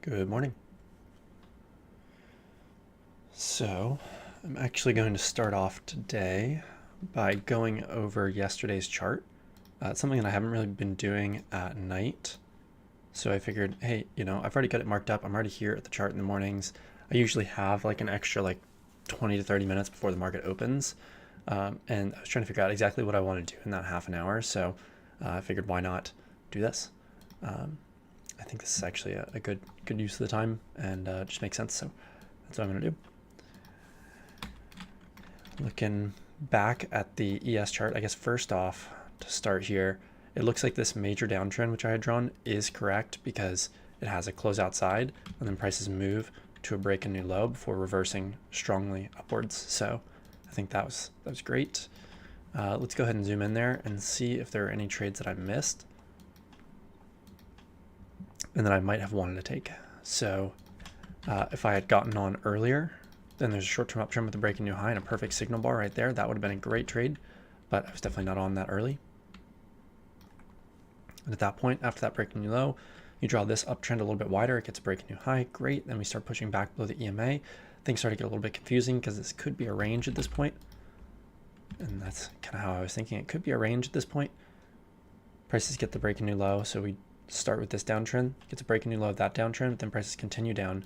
Good morning. So I'm actually going to start off today by going over yesterday's chart. It's something that I haven't really been doing at night. So I figured, hey, I've already got it marked up. I'm already here at the chart in the mornings. I usually have like an extra 20 to 30 minutes before the market opens. And I was trying to figure out exactly what I want to do in that half an hour. So I figured, why not do this? I think this is actually a good use of the time, and just makes sense. So that's what I'm going to do. Looking back at the ES chart, I guess first off, to start here, it looks like this major downtrend which I had drawn is correct because it has a closeout side and then prices move to a break and new low before reversing strongly upwards. So I think that was great. Let's go ahead and zoom in there and see if there are any trades that I missed and that I might have wanted to take. So if I had gotten on earlier, then there's a short-term uptrend with a breaking new high and a perfect signal bar right there. That would have been a great trade, but I was definitely not on that early. And at that point, after that breaking new low, you draw this uptrend a little bit wider. It gets a breaking new high. Great. Then we start pushing back below the EMA. Things start to get a little bit confusing because this could be a range at this point. And that's kind of how I was thinking. It could be a range at this point. Prices get the breaking new low. So we start with this downtrend, gets a breaking new low of that downtrend, but then prices continue down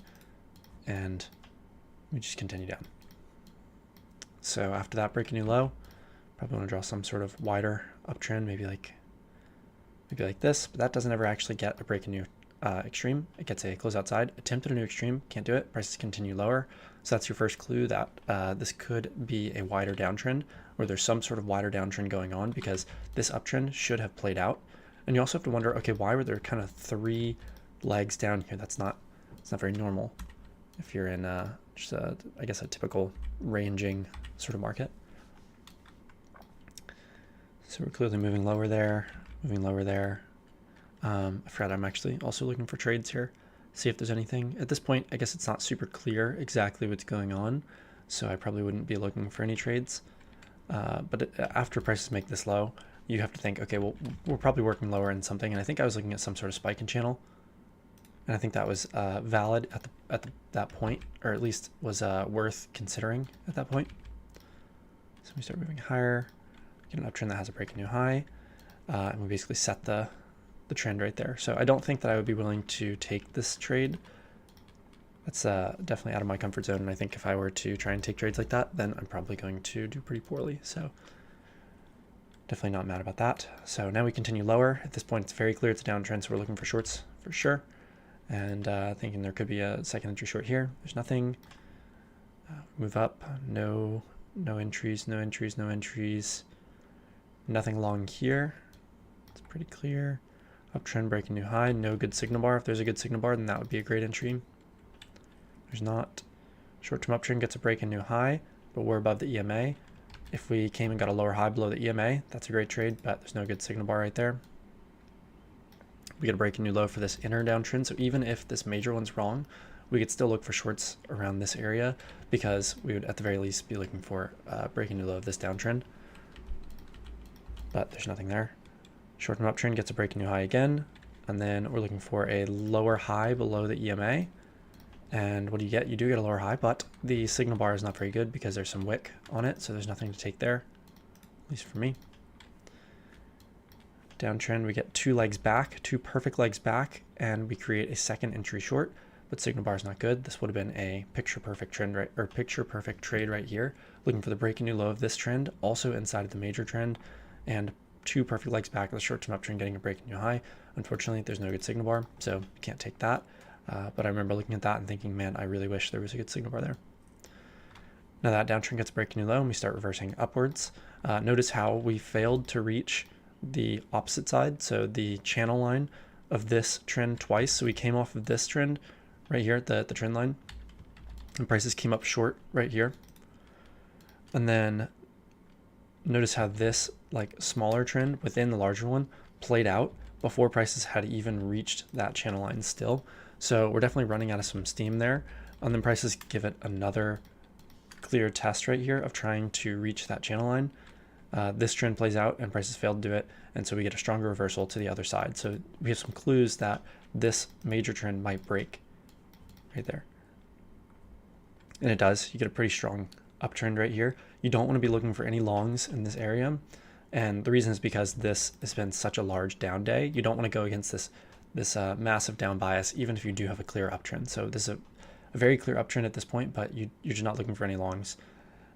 and we just continue down. So after that breaking new low, probably want to draw some sort of wider uptrend, maybe like this, but that doesn't ever actually get a breaking new extreme. It gets a close outside, attempted a new extreme, can't do it, prices continue lower. So that's your first clue that this could be a wider downtrend, or there's some sort of wider downtrend going on, because this uptrend should have played out. And you also have to wonder, okay, why were there kind of 3 legs down here? It's not very normal if you're in just I guess a typical ranging sort of market. So we're clearly moving lower there, moving lower there. I forgot I'm actually also looking for trades here, see if there's anything. At this point, I guess it's not super clear exactly what's going on, so I probably wouldn't be looking for any trades. But after prices make this low, you have to think, okay, well, we're probably working lower in something. And I think I was looking at some sort of spike in channel. And I think that was valid at that point, or at least was worth considering at that point. So we start moving higher, get an uptrend that has a breaking new high, and we basically set the trend right there. So I don't think that I would be willing to take this trade. That's definitely out of my comfort zone. And I think if I were to try and take trades like that, then I'm probably going to do pretty poorly. So definitely not mad about that. So now we continue lower. At this point, it's very clear it's a downtrend, so we're looking for shorts for sure. And thinking there could be a second entry short here. There's nothing. Move up. No entries, no entries, no entries. Nothing long here. It's pretty clear. Uptrend breaking new high. No good signal bar. If there's a good signal bar, then that would be a great entry. There's not. Short-term uptrend gets a break in new high, but we're above the EMA. If we came and got a lower high below the EMA, that's a great trade, but there's no good signal bar right there. We get a break in new low for this inner downtrend. So even if this major one's wrong, we could still look for shorts around this area, because we would at the very least be looking for breaking new low of this downtrend. But there's nothing there. Short-term uptrend gets a breaking new high again, and then we're looking for a lower high below the EMA. And what do you get? You do get a lower high, but the signal bar is not very good because there's some wick on it, so there's nothing to take there, at least for me. Downtrend, we get 2 legs back, 2 perfect legs back, and we create a second entry short, but signal bar is not good. This would have been a picture perfect trend, right, or picture perfect trade right here, looking for the breaking new low of this trend, also inside of the major trend, and 2 perfect legs back with a short-term uptrend getting a breaking new high. Unfortunately, there's no good signal bar, so you can't take that. But I remember looking at that and thinking, man, I really wish there was a good signal bar there. Now that downtrend gets a breaking new low and we start reversing upwards. Notice how we failed to reach the opposite side, so the channel line of this trend twice. So we came off of this trend right here at the trend line, and prices came up short right here. And then notice how this smaller trend within the larger one played out before prices had even reached that channel line still. So we're definitely running out of some steam there. And then prices give it another clear test right here of trying to reach that channel line. This trend plays out and prices fail to do it, and so we get a stronger reversal to the other side. So we have some clues that this major trend might break right there. And it does. You get a pretty strong uptrend right here. You don't want to be looking for any longs in this area. And the reason is because this has been such a large down day. You don't want to go against this massive down bias, even if you do have a clear uptrend. So this is a very clear uptrend at this point, but you're just not looking for any longs.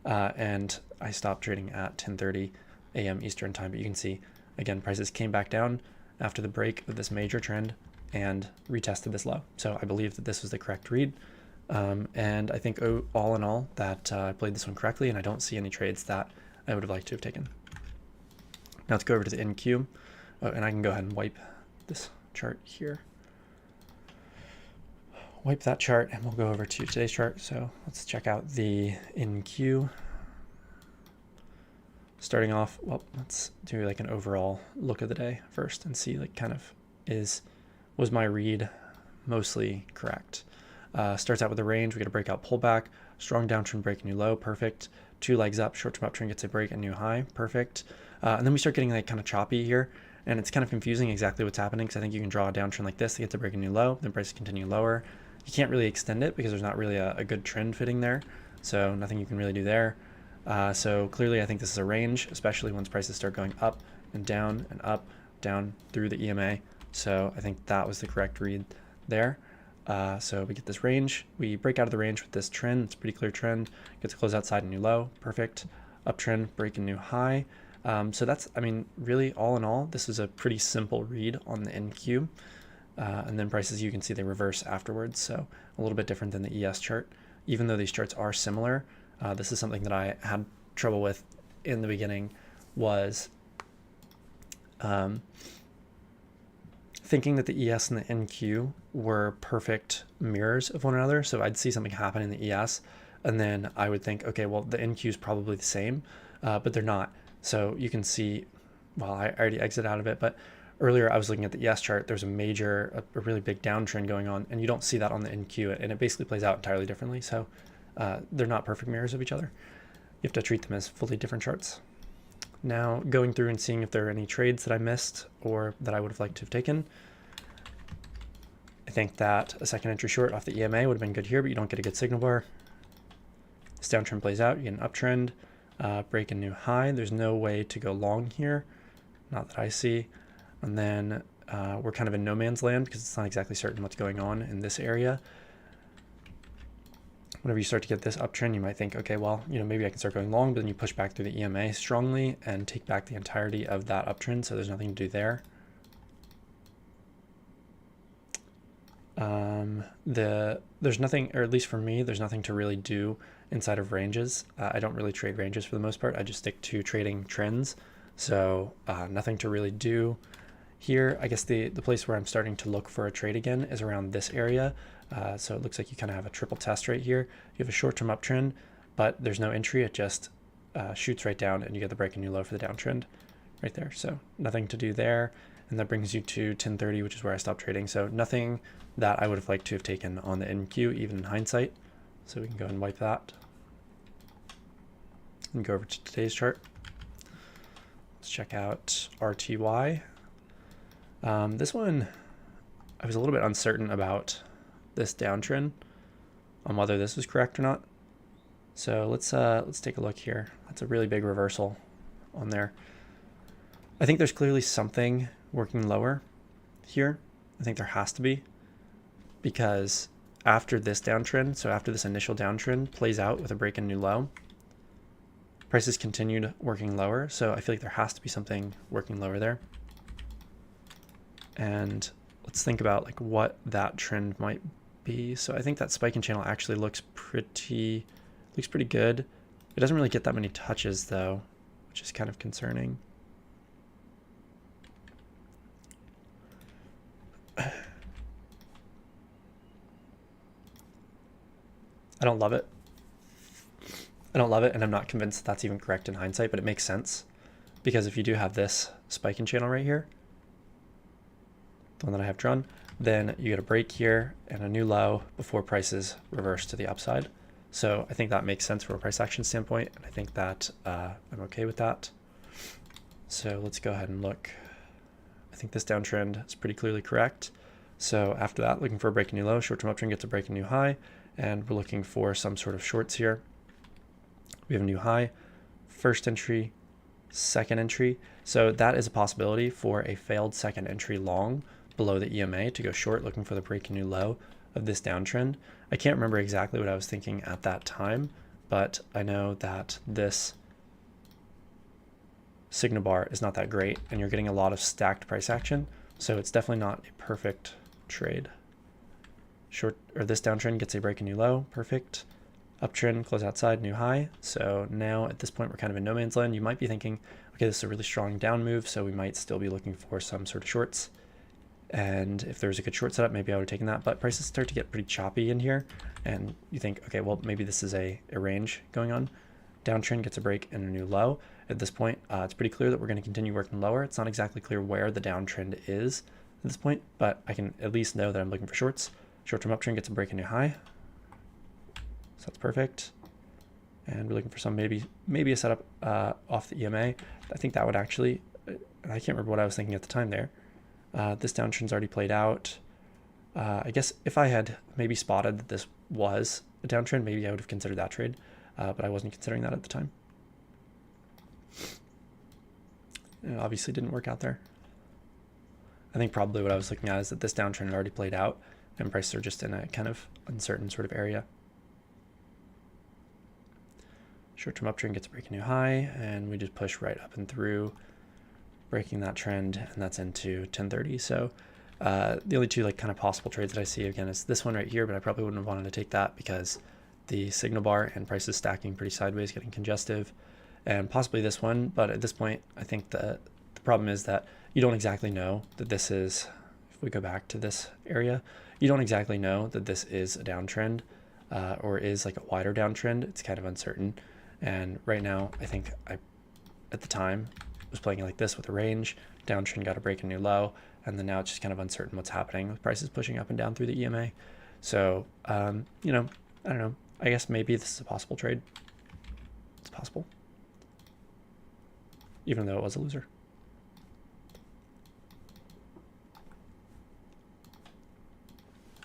And I stopped trading at 10:30 a.m. Eastern time, but you can see, again, prices came back down after the break of this major trend and retested this low. So I believe that this was the correct read. And I think all in all that I played this one correctly, and I don't see any trades that I would have liked to have taken. Now let's go over to the NQ, and I can go ahead and wipe this chart here. Wipe that chart, and we'll go over to today's chart. So let's check out the NQ. Starting off, well, let's do like an overall look of the day first and see like kind of was my read mostly correct. Starts out with a range, we get a breakout pullback, strong downtrend break, new low, perfect. 2 legs up, short-term uptrend gets a break, a new high, perfect. And then we start getting like kind of choppy here, and it's kind of confusing exactly what's happening because I think you can draw a downtrend like this to get to break a new low, then prices continue lower. You can't really extend it because there's not really a good trend fitting there, so nothing you can really do there. So clearly I think this is a range, especially once prices start going up and up, down through the EMA. So I think that was the correct read there. So we get this range, we break out of the range with this trend. It's a pretty clear trend, get to close outside a new low, perfect. Uptrend, break a new high. So that's, I mean, really all in all, this is a pretty simple read on the NQ. And then prices, you can see they reverse afterwards. So a little bit different than the ES chart. Even though these charts are similar, this is something that I had trouble with in the beginning, was thinking that the ES and the NQ were perfect mirrors of one another. So I'd see something happen in the ES, and then I would think, okay, well, the NQ is probably the same, but they're not. So you can see, well, I already exited out of it, but earlier I was looking at the ES chart. There's a really big downtrend going on, and you don't see that on the NQ, and it basically plays out entirely differently. So they're not perfect mirrors of each other. You have to treat them as fully different charts. Now going through and seeing if there are any trades that I missed or that I would have liked to have taken. I think that a second entry short off the EMA would have been good here, but you don't get a good signal bar. This downtrend plays out, you get an uptrend, break a new high. There's no way to go long here, not that I see. And then we're kind of in no man's land because it's not exactly certain what's going on in this area. Whenever you start to get this uptrend, you might think, okay, well, maybe I can start going long, but then you push back through the EMA strongly and take back the entirety of that uptrend, so there's nothing to do there. There's nothing, or at least for me, there's nothing to really do inside of ranges. I don't really trade ranges for the most part. I just stick to trading trends, so nothing to really do here. I guess the place where I'm starting to look for a trade again is around this area. So it looks like you kind of have a triple test right here. You have a short-term uptrend, but there's no entry. It just shoots right down, and you get the break and new low for the downtrend right there. So nothing to do there. And that brings you to 10:30, which is where I stopped trading. So nothing that I would have liked to have taken on the NQ, even in hindsight. So we can go and wipe that. And go over to today's chart. Let's check out RTY. This one, I was a little bit uncertain about this downtrend on whether this was correct or not. So let's take a look here. That's a really big reversal on there. I think there's clearly something working lower here. I think there has to be, because after this downtrend, so after this initial downtrend plays out with a break in new low, prices continued working lower. So I feel like there has to be something working lower there. And let's think about like what that trend might be. So I think that spiking channel actually looks pretty good. It doesn't really get that many touches though, which is kind of concerning. I don't love it. And I'm not convinced that's even correct in hindsight, but it makes sense, because if you do have this spiking channel right here, the one that I have drawn, then you get a break here and a new low before prices reverse to the upside. So I think that makes sense from a price action standpoint, and I think that I'm okay with that. So let's go ahead and look. I think this downtrend is pretty clearly correct. So after that, looking for a break a new low, short-term uptrend gets a break a new high, and we're looking for some sort of shorts here. We have a new high, first entry, second entry. So that is a possibility for a failed second entry long below the EMA to go short, looking for the break a new low of this downtrend. I can't remember exactly what I was thinking at that time, but I know that this signal bar is not that great and you're getting a lot of stacked price action. So it's definitely not a perfect trade. Short, or this downtrend gets a break a new low, perfect. Uptrend, close outside, new high. So now at this point, we're kind of in no man's land. You might be thinking, okay, this is a really strong down move, so we might still be looking for some sort of shorts. And if there's a good short setup, maybe I would have taken that, but prices start to get pretty choppy in here. And you think, okay, well, maybe this is a range going on. Downtrend gets a break and a new low. At this point, it's pretty clear that we're going to continue working lower. It's not exactly clear where the downtrend is at this point, but I can at least know that I'm looking for shorts. Short-term uptrend gets a break and new high. So that's perfect. And we're looking for some maybe a setup off the EMA. I think that would actually, I can't remember what I was thinking at the time there. This downtrend's already played out. I guess if I had maybe spotted that this was a downtrend, maybe I would have considered that trade, but I wasn't considering that at the time. It obviously didn't work out there. I think probably what I was looking at is that this downtrend had already played out and prices are just in a kind of uncertain sort of area. Short-term uptrend gets a break a new high, and we just push right up and through, breaking that trend, and that's into 1030. So the only two like kind of possible trades that I see again is this one right here, but I probably wouldn't have wanted to take that because the signal bar and prices stacking pretty sideways, getting congestive, and possibly this one. But at this point, I think the problem is that you don't exactly know that this is, if we go back to this area, you don't exactly know that this is a downtrend or is like a wider downtrend. It's kind of uncertain. And right now, I think at the time, was playing it like this with a range. Downtrend got a break a new low, and then now it's just kind of uncertain what's happening with prices pushing up and down through the EMA. So, you know, I don't know. I guess maybe this is a possible trade. It's possible, even though it was a loser.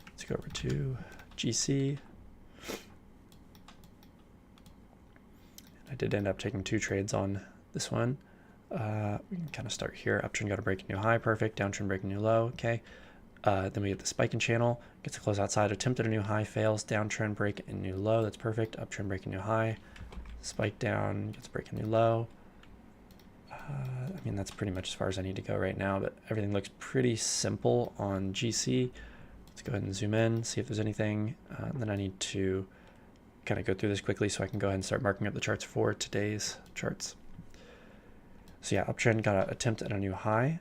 Let's go over to GC. I did end up taking two trades on this one. We can kind of start here. Uptrend got a break a new high, perfect. Downtrend break a new low, okay. Then we get the spike in channel, gets a close outside, attempted a new high, fails. Downtrend break a new low, that's perfect. Uptrend break a new high, spike down, gets a break a new low. I mean, that's pretty much as far as I need to go right now, but everything looks pretty simple on GC. Let's go ahead and zoom in, see if there's anything. Then I need to kind of go through this quickly so I can go ahead and start marking up the charts for today's charts. So yeah, uptrend got an attempt at a new high.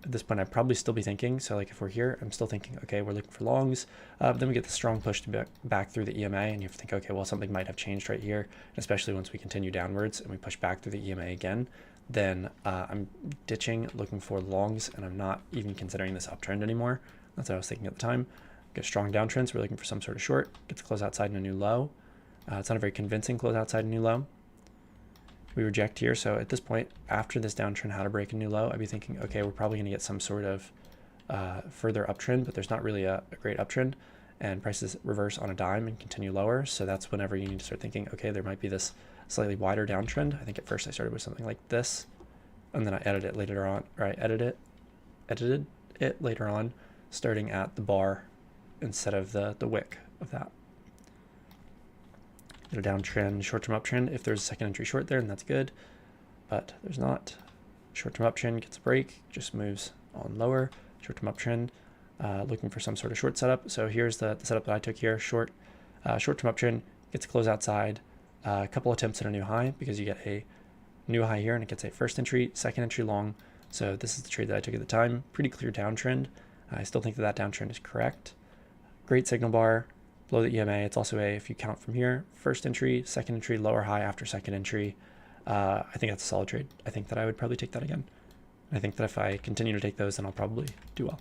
At this point, I'd probably still be thinking, so like if we're here, I'm still thinking, okay, we're looking for longs. But then we get the strong push to back through the EMA, and you have to think, okay, well, something might have changed right here, especially once we continue downwards and we push back through the EMA again. Then I'm ditching, looking for longs, and I'm not even considering this uptrend anymore. That's what I was thinking at the time. Get a strong downtrend, so we're looking for some sort of short. Get to close outside in a new low. It's not a very convincing close outside a new low. We reject here, so at this point, after this downtrend how to break a new low, I'd be thinking, okay, we're probably going to get some sort of further uptrend, but there's not really a great uptrend, and prices reverse on a dime and continue lower. So that's whenever you need to start thinking, okay, there might be this slightly wider downtrend. I think at first I started with something like this, and then I edited it later on, or I edited it later on, starting at the bar instead of the wick of that. Get a downtrend, short-term uptrend. If there's a second entry short there, then that's good, but there's not. Short-term uptrend gets a break, just moves on lower. Short-term uptrend, looking for some sort of short setup. So here's the setup that I took here. Short-term uptrend gets a close outside, a couple attempts at a new high because you get a new high here and it gets a first entry, second entry long. So this is the trade that I took at the time. Pretty clear downtrend. I still think that downtrend is correct. Great signal bar. Below the EMA, it's also if you count from here, first entry, second entry, lower high after second entry. I think that's a solid trade. I think that I would probably take that again. I think that if I continue to take those, then I'll probably do well.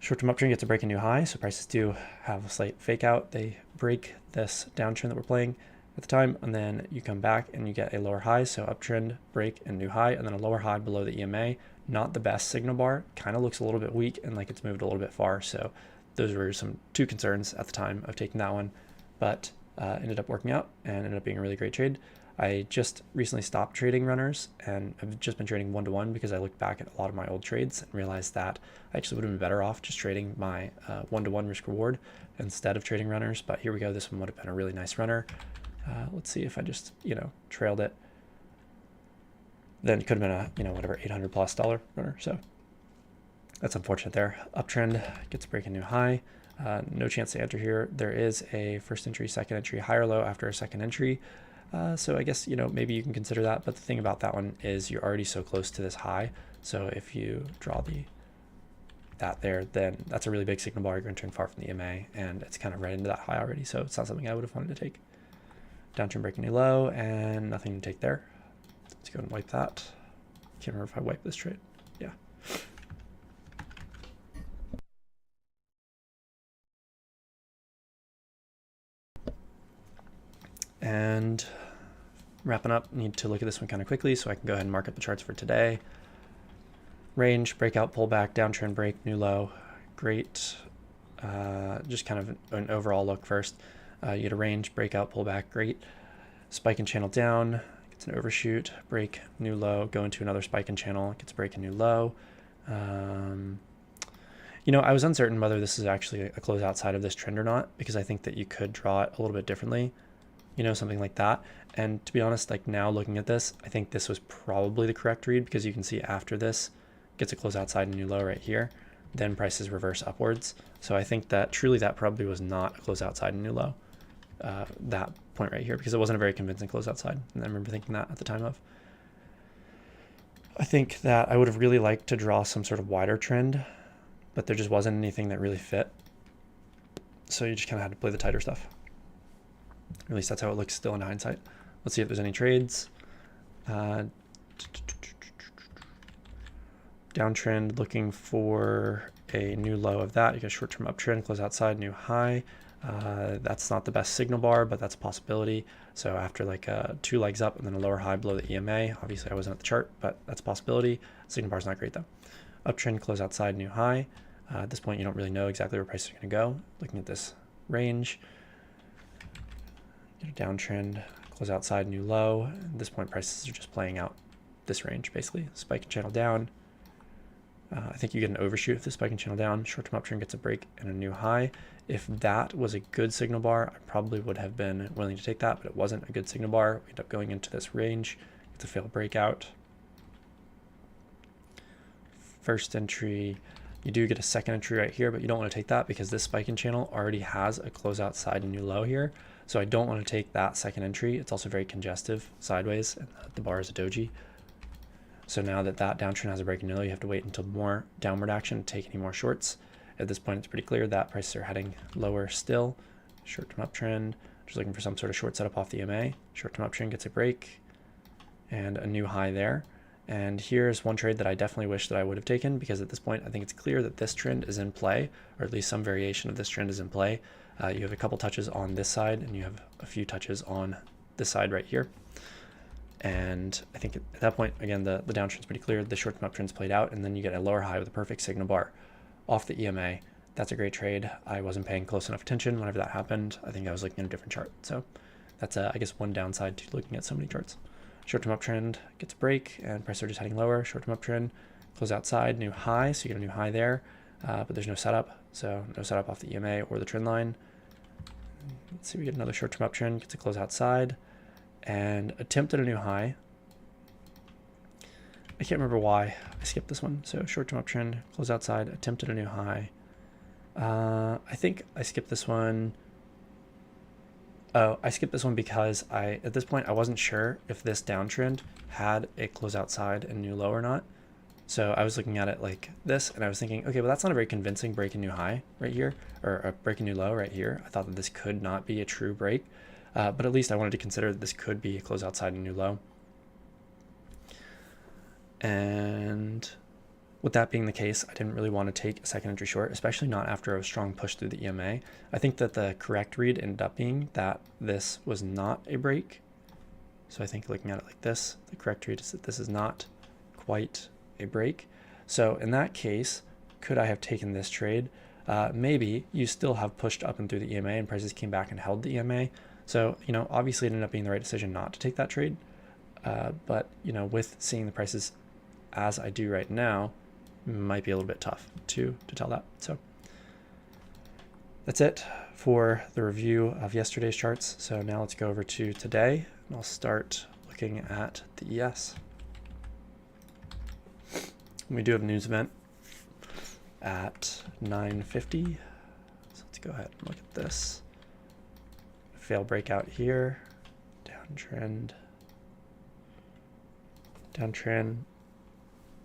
Short-term uptrend gets a break a new high, so prices do have a slight fake out. They break this downtrend that we're playing, at the time, and then you come back and you get a lower high, so uptrend, break, and new high, and then a lower high below the EMA. Not the best signal bar, kind of looks a little bit weak and like it's moved a little bit far, so those were two concerns at the time of taking that one, but ended up working out and ended up being a really great trade. I just recently stopped trading runners and I've just been trading one-to-one because I looked back at a lot of my old trades and realized that I actually would have been better off just trading my one-to-one risk reward instead of trading runners. But here we go, this one would have been a really nice runner. Let's see if I just, trailed it. Then it could have been a, whatever, $800+ runner. So that's unfortunate there. Uptrend gets a break a new high. No chance to enter here. There is a first entry, second entry, high or low after a second entry. So I guess, maybe you can consider that. But the thing about that one is you're already so close to this high. So if you draw that there, then that's a really big signal bar. You're entering far from the EMA and it's kind of right into that high already. So it's not something I would have wanted to take. Downtrend break a new low and nothing to take there. Let's go and wipe that. Can't remember if I wiped this trade. Yeah. And wrapping up, need to look at this one kind of quickly so I can go ahead and mark up the charts for today. Range, breakout, pullback, downtrend break, new low. Great. Just kind of an overall look first. You get a range, breakout, pullback, great. Spike and channel down, gets an overshoot, break, new low, go into another spike and channel, gets a break and new low. I was uncertain whether this is actually a close outside of this trend or not, because I think that you could draw it a little bit differently, something like that. And to be honest, like now looking at this, I think this was probably the correct read, because you can see after this gets a close outside and new low right here, then prices reverse upwards. So I think that truly that probably was not a close outside and new low, that point right here, because it wasn't a very convincing close outside. And I remember thinking that at the time of. I think that I would have really liked to draw some sort of wider trend, but there just wasn't anything that really fit. So you just kind of had to play the tighter stuff. At least that's how it looks still in hindsight. Let's see if there's any trades. Downtrend, looking for a new low of that. You get a short-term uptrend, close outside, new high. That's not the best signal bar, but that's a possibility. So after like 2 legs up and then a lower high below the EMA, obviously I wasn't at the chart, but that's a possibility. Signal bar is not great though. Uptrend, close outside, new high. At this point, you don't really know exactly where prices are going to go. Looking at this range, get a downtrend, close outside, new low. At this point, prices are just playing out this range basically. Spike and channel down. I think you get an overshoot if the spike and channel down. Short-term uptrend gets a break and a new high. If that was a good signal bar, I probably would have been willing to take that, but it wasn't a good signal bar. We end up going into this range. It's a failed breakout. First entry, you do get a second entry right here, but you don't want to take that because this spike and channel already has a closeout side and new low here. So I don't want to take that second entry. It's also very congestive sideways, and the bar is a doji. So now that downtrend has a break and new low, you have to wait until more downward action to take any more shorts. At this point, it's pretty clear that prices are heading lower still. Short-term uptrend, just looking for some sort of short setup off the EMA. Short-term uptrend gets a break and a new high there. And here's one trade that I definitely wish that I would have taken, because at this point, I think it's clear that this trend is in play, or at least some variation of this trend is in play. You have a couple touches on this side, and you have a few touches on this side right here. And I think at that point, again, the downtrend's pretty clear. The short-term uptrend's played out, and then you get a lower high with a perfect signal bar off the EMA. That's a great trade. I wasn't paying close enough attention whenever that happened. I think I was looking at a different chart. So that's, I guess, one downside to looking at so many charts. Short-term uptrend gets a break, and prices are just heading lower. Short-term uptrend, close outside, new high, so you get a new high there, but there's no setup, so no setup off the EMA or the trend line. Let's see, we get another short-term uptrend, gets a close outside, and attempt at a new high. I can't remember why I skipped this one. So short-term uptrend, close outside, attempt at a new high. I think I skipped this one. Oh, I skipped this one because at this point, I wasn't sure if this downtrend had a close outside and new low or not. So I was looking at it like this, and I was thinking, okay, well, that's not a very convincing break and new high right here, or a break and new low right here. I thought that this could not be a true break, but at least I wanted to consider that this could be a close outside and new low. And With that being the case, I didn't really want to take a second entry short, especially not after a strong push through the EMA. I think that the correct read ended up being that this was not a break. So I think looking at it like this, the correct read is that this is not quite a break. So in that case, could I have taken this trade? Maybe. You still have pushed up and through the EMA and prices came back and held the EMA. So, you know, obviously it ended up being the right decision not to take that trade. But, you know, with seeing the prices as I do right now, might be a little bit tough to tell that. So that's it for the review of yesterday's charts. So now let's go over to today, and I'll start looking at the ES. We do have a news event at 9:50. So let's go ahead and look at this. Fail breakout here, downtrend. Downtrend.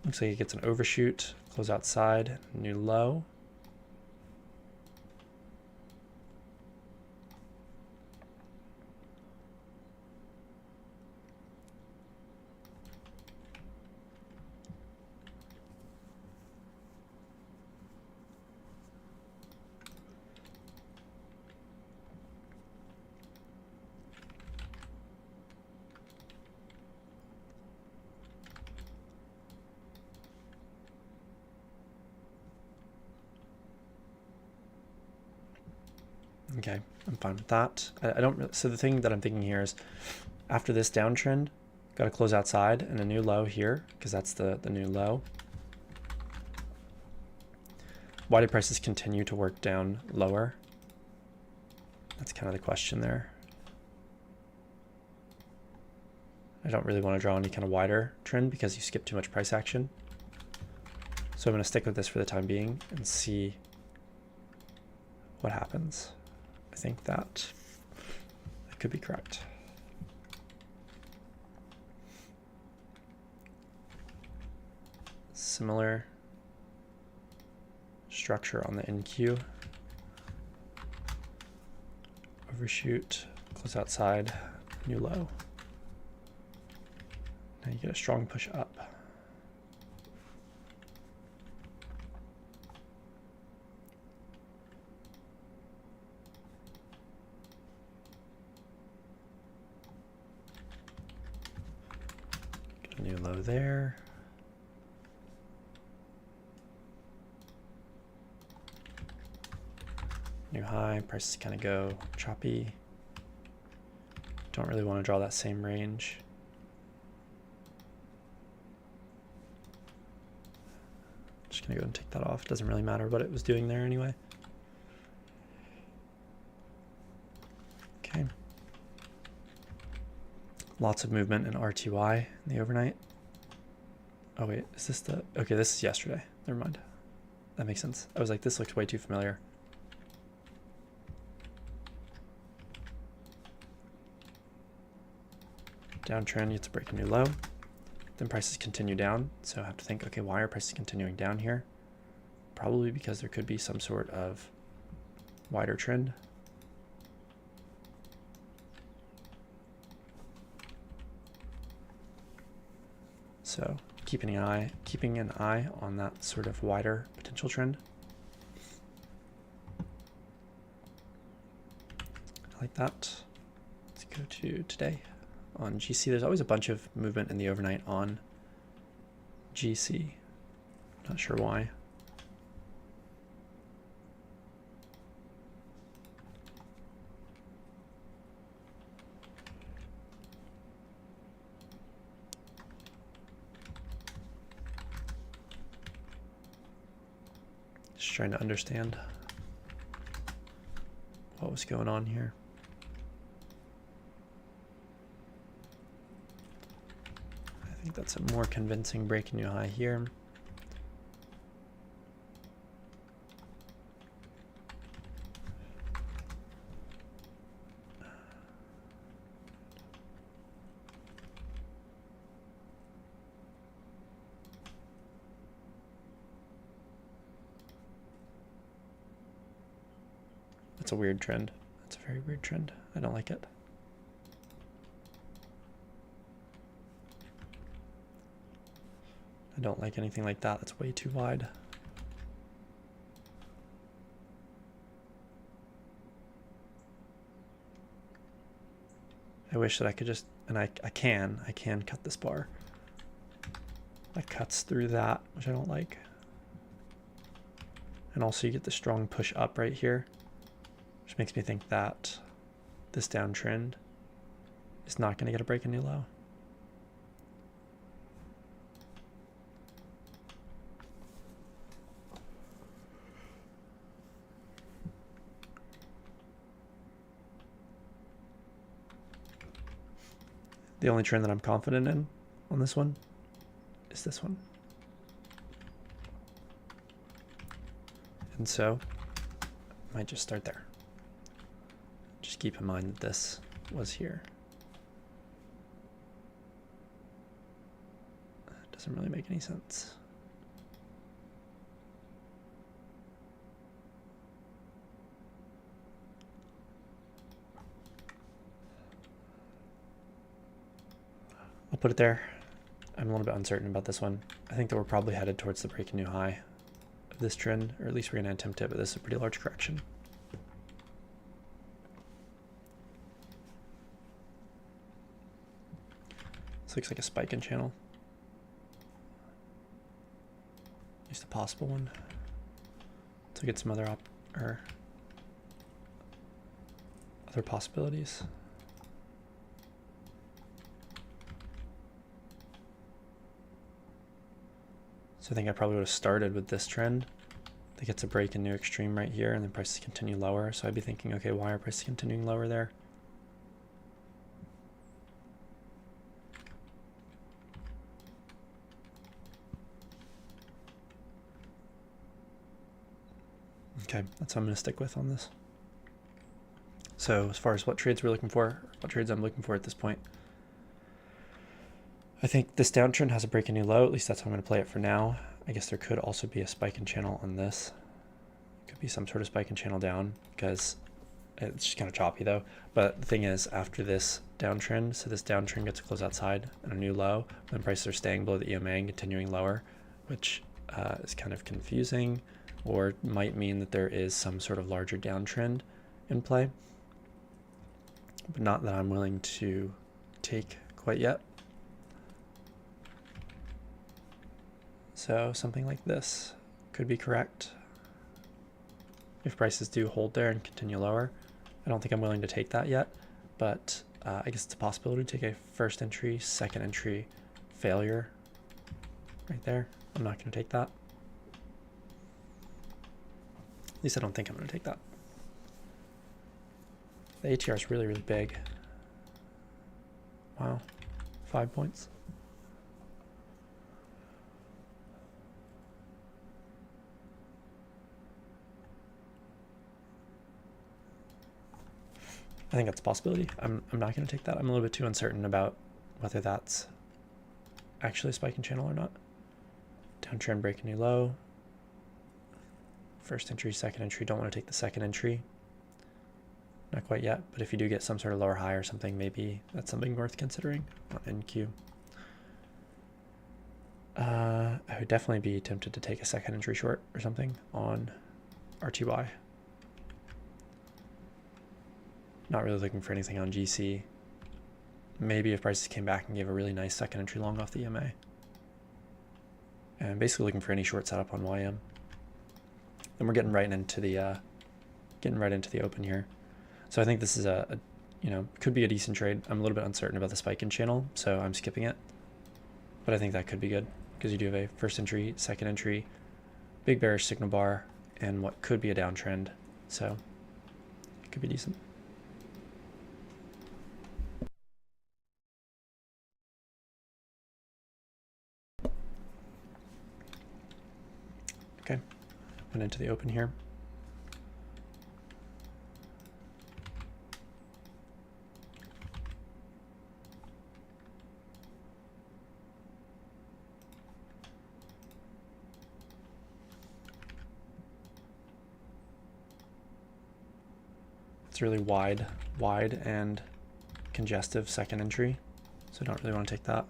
Looks like it gets an overshoot, close outside, new low. Okay, I'm fine with that. I don't. So the thing that I'm thinking here is, after this downtrend, got to close outside and a new low here because that's the new low. Why do prices continue to work down lower? That's kind of the question there. I don't really want to draw any kind of wider trend because you skip too much price action. So I'm going to stick with this for the time being and see what happens. I think that could be correct. Similar structure on the NQ. Overshoot, close outside, new low. Now you get a strong push up. Get a new low there. New high, prices kind of go choppy. Don't really want to draw that same range. Just gonna go and take that off. Doesn't really matter what it was doing there anyway. Okay. Lots of movement in RTY in the overnight. Oh wait, is this the, okay, this is yesterday. Never mind. That makes sense. I was like, this looks way too familiar. Downtrend, you have to break a new low. Then prices continue down. So I have to think, okay, why are prices continuing down here? Probably because there could be some sort of wider trend. So keeping an eye on that sort of wider potential trend. I like that. Let's go to today. On GC, there's always a bunch of movement in the overnight on GC. Not sure why. Just trying to understand what was going on here. I think that's a more convincing break new high here. That's a weird trend. That's a very weird trend. I don't like it. I don't like anything like that. That's way too wide. I wish that I could just, and I can cut this bar. That cuts through that, which I don't like. And also you get the strong push up right here, which makes me think that this downtrend is not going to get a break a new low. The only trend that I'm confident in on this one is this one. And so I might just start there. Just keep in mind that this was here. It doesn't really make any sense. I'll put it there. I'm a little bit uncertain about this one. I think that we're probably headed towards the break a new high of this trend, or at least we're going to attempt it, but this is a pretty large correction. This looks like a spike in channel. Just a possible one. Let's look at some other other possibilities. So I think I probably would have started with this trend that gets a break in new extreme right here, and then prices continue lower. So I'd be thinking, okay, why are prices continuing lower there? Okay, that's what I'm going to stick with on this. So as far as what trades we're looking for, what trades I'm looking for at this point, I think this downtrend has a break a new low. At least that's how I'm going to play it for now. I guess there could also be a spike in channel on this. Could be some sort of spike in channel down because it's just kind of choppy though. But the thing is, after this downtrend, so this downtrend gets to close outside and a new low, then prices are staying below the EMA and continuing lower, which is kind of confusing, or might mean that there is some sort of larger downtrend in play, but not that I'm willing to take quite yet. So something like this could be correct. If prices do hold there and continue lower, I don't think I'm willing to take that yet, but I guess it's a possibility to take a first entry, second entry failure right there. I'm not going to take that. At least I don't think I'm going to take that. The ATR is really, really big. Wow, 5 points. I think that's a possibility. I'm not going to take that. I'm a little bit too uncertain about whether that's actually a spiking channel or not. Downtrend, break a new low. First entry, second entry. Don't want to take the second entry. Not quite yet, but if you do get some sort of lower high or something, maybe that's something worth considering on NQ. I would definitely be tempted to take a second entry short or something on RTY. Not really looking for anything on GC. Maybe if prices came back and gave a really nice second entry long off the EMA. And basically looking for any short setup on YM. Then we're getting right into the open here. So I think this is could be a decent trade. I'm a little bit uncertain about the spike in channel, so I'm skipping it. But I think that could be good because you do have a first entry, second entry, big bearish signal bar, and what could be a downtrend. So it could be decent. Okay, went into the open here. It's really wide and congestive second entry, so I don't really want to take that.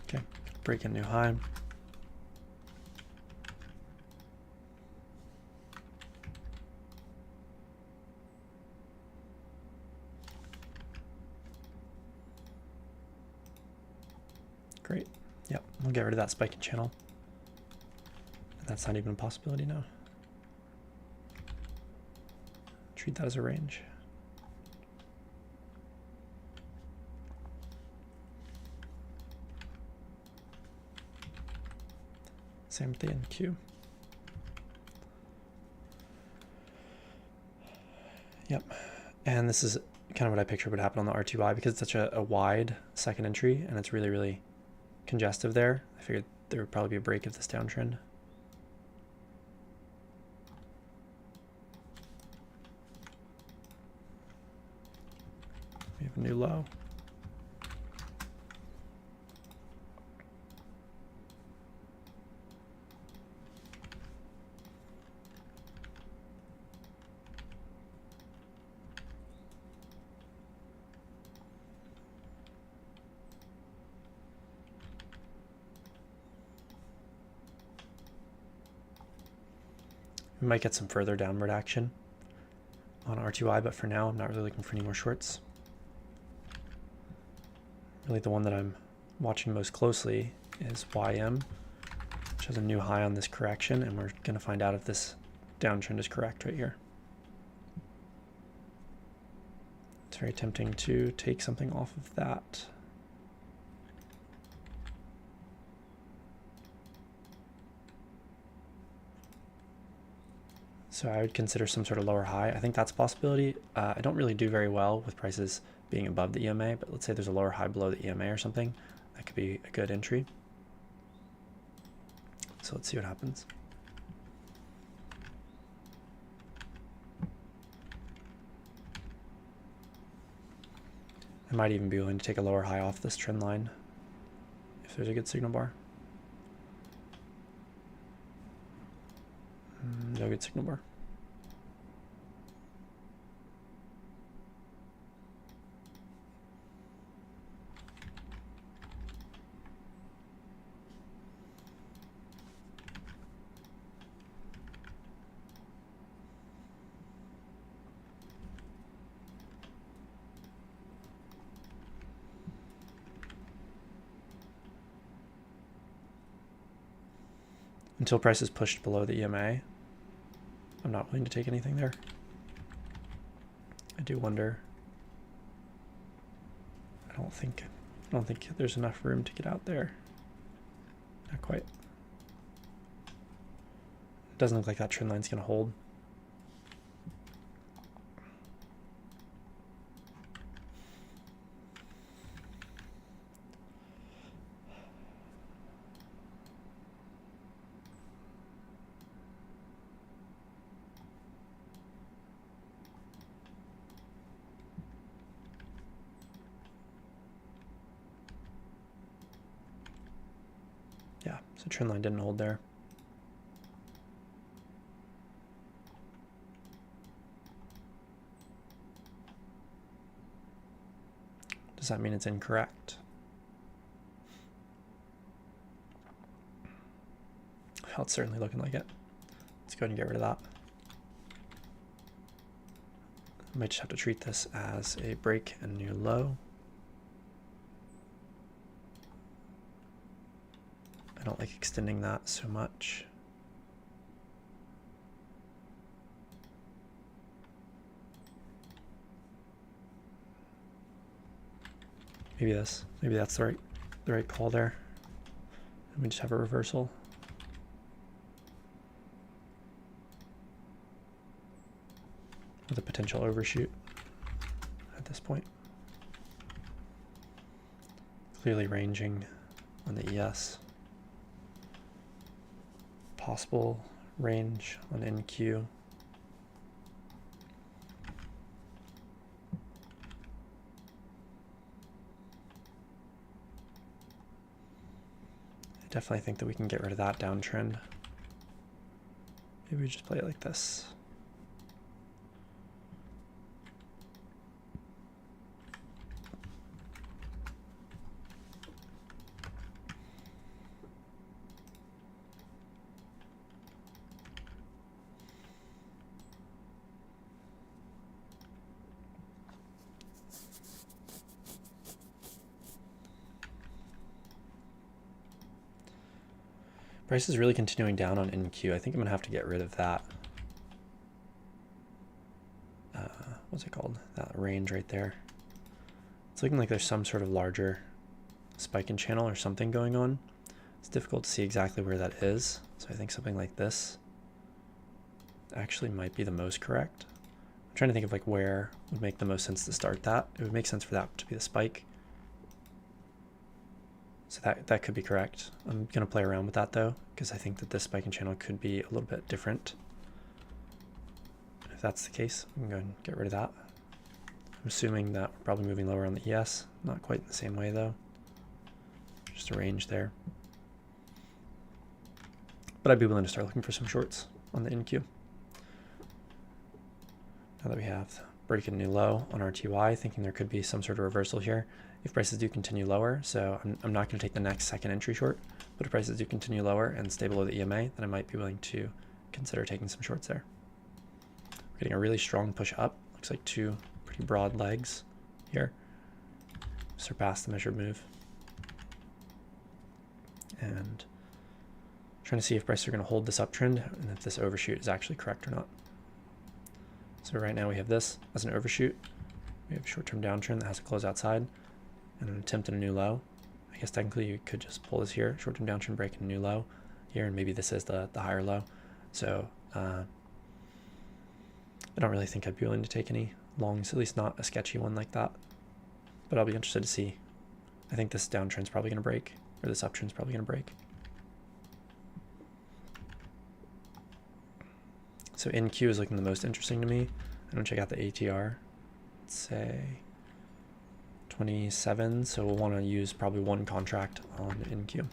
Okay, break a new high. Great. Yep, we'll get rid of that spiking channel. That's not even a possibility now. Treat that as a range. Same with the NQ. Yep. And this is kind of what I pictured would happen on the R2I because it's such a wide second entry and it's really, really congestive there. I figured there would probably be a break of this downtrend. We have a new low. We might get some further downward action on R2I, but for now I'm not really looking for any more shorts. Really the one that I'm watching most closely is YM, which has a new high on this correction, and we're going to find out if this downtrend is correct right here. It's very tempting to take something off of that. So I would consider some sort of lower high. I think that's a possibility. I don't really do very well with prices being above the EMA, but let's say there's a lower high below the EMA or something. That could be a good entry. So let's see what happens. I might even be willing to take a lower high off this trend line if there's a good signal bar. No good signal bar. Until price is pushed below the EMA, I'm not willing to take anything there. I do wonder. I don't think there's enough room to get out there. Not quite. It doesn't look like that trend line's gonna hold. Yeah, so trend line didn't hold there. Does that mean it's incorrect? Well, it's certainly looking like it. Let's go ahead and get rid of that. I might just have to treat this as a break and new low. I don't like extending that so much. Maybe that's the right call there. Let me just have a reversal. With a potential overshoot at this point. Clearly ranging on the ES. Possible range on NQ. I definitely think that we can get rid of that downtrend. Maybe we just play it like this. Price is really continuing down on NQ. I think I'm gonna have to get rid of that. What's it called? That range right there. It's looking like there's some sort of larger spike in channel or something going on. It's difficult to see exactly where that is. So I think something like this actually might be the most correct. I'm trying to think of like where would make the most sense to start that. It would make sense for that to be the spike. So that could be correct. I'm gonna play around with that though, because I think that this spike in channel could be a little bit different. If that's the case, we can go and get rid of that. I'm assuming that we're probably moving lower on the ES. Not quite in the same way though. Just a range there. But I'd be willing to start looking for some shorts on the NQ. Now that we have break a new low on our TY, thinking there could be some sort of reversal here if prices do continue lower. So I'm not going to take the next second entry short, but if prices do continue lower and stay below the EMA, then I might be willing to consider taking some shorts there. We're getting a really strong push up. Looks like two pretty broad legs here. Surpass the measured move. And trying to see if prices are going to hold this uptrend and if this overshoot is actually correct or not. So right now we have this as an overshoot. We have a short-term downtrend that has to close outside and an attempt at a new low. I guess technically you could just pull this here, short-term downtrend break and a new low here, and maybe this is the higher low. So I don't really think I'd be willing to take any longs, at least not a sketchy one like that. But I'll be interested to see. I think this downtrend's probably going to break, or this uptrend's probably going to break. So NQ is looking the most interesting to me. I'm going to check out the ATR. Let's say 27, so we'll want to use probably one contract on NQ.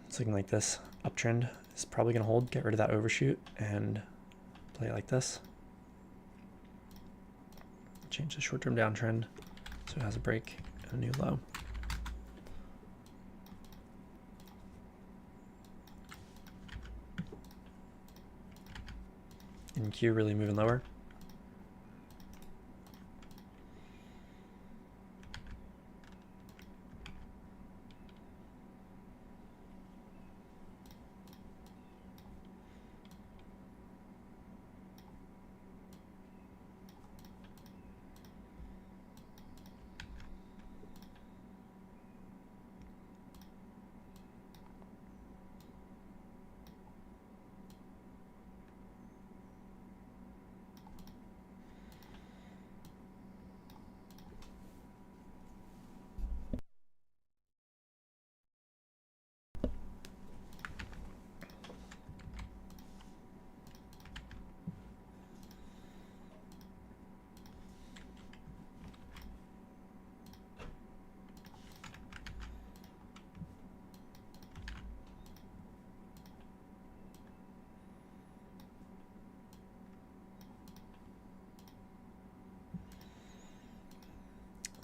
It's looking like this uptrend is probably going to hold, get rid of that overshoot, and play it like this. Change the short-term downtrend so it has a break and a new low. NQ really moving lower.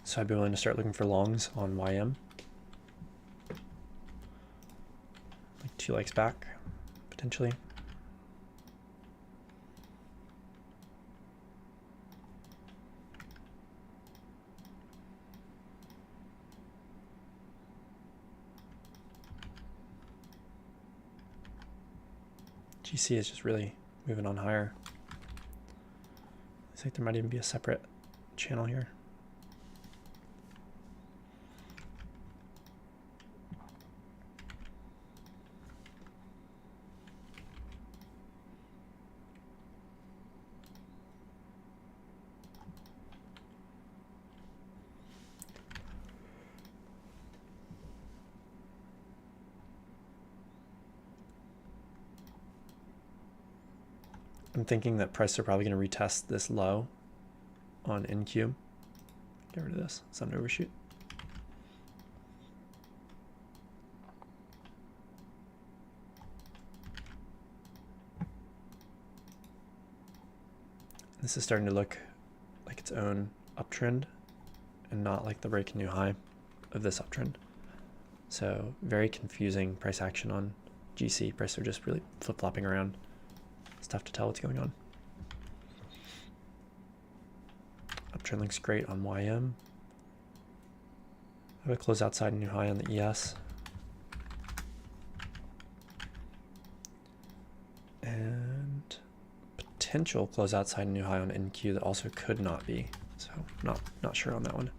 So I'd be willing to start looking for longs on YM. Like 2 likes back, potentially. GC is just really moving on higher. Looks like there might even be a separate channel here. I'm thinking that prices are probably going to retest this low on NQ. Get rid of this. It's an overshoot. This is starting to look like its own uptrend and not like the break new high of this uptrend. So very confusing price action on GC. Prices are just really flip-flopping around. It's tough to tell what's going on. Uptrend looks great on YM. I would close outside a new high on the ES. And potential close outside a new high on NQ that also could not be. So not sure on that one.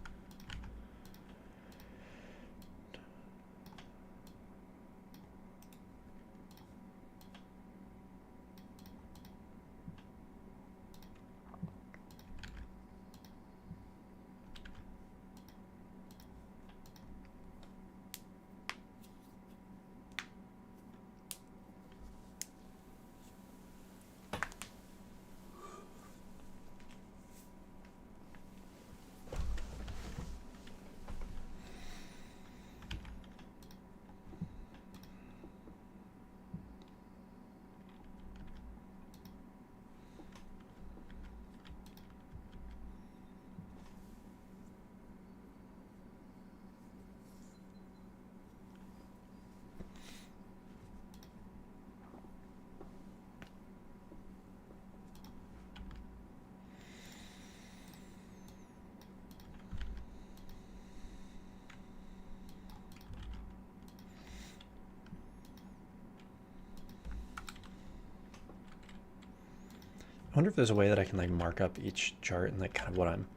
I wonder if there's a way that I can like mark up each chart and like kind of what I'm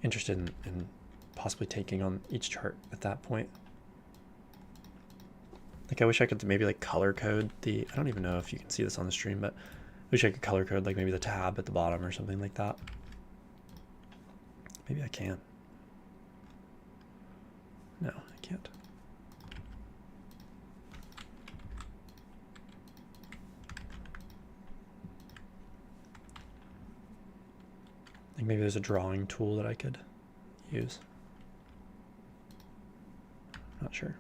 interested in possibly taking on each chart at that point. Like I wish I could maybe like color code the, I don't even know if you can see this on the stream, but I wish I could color code like maybe the tab at the bottom or something like that. Maybe I can. No, I can't. I think maybe there's a drawing tool that I could use. Not sure.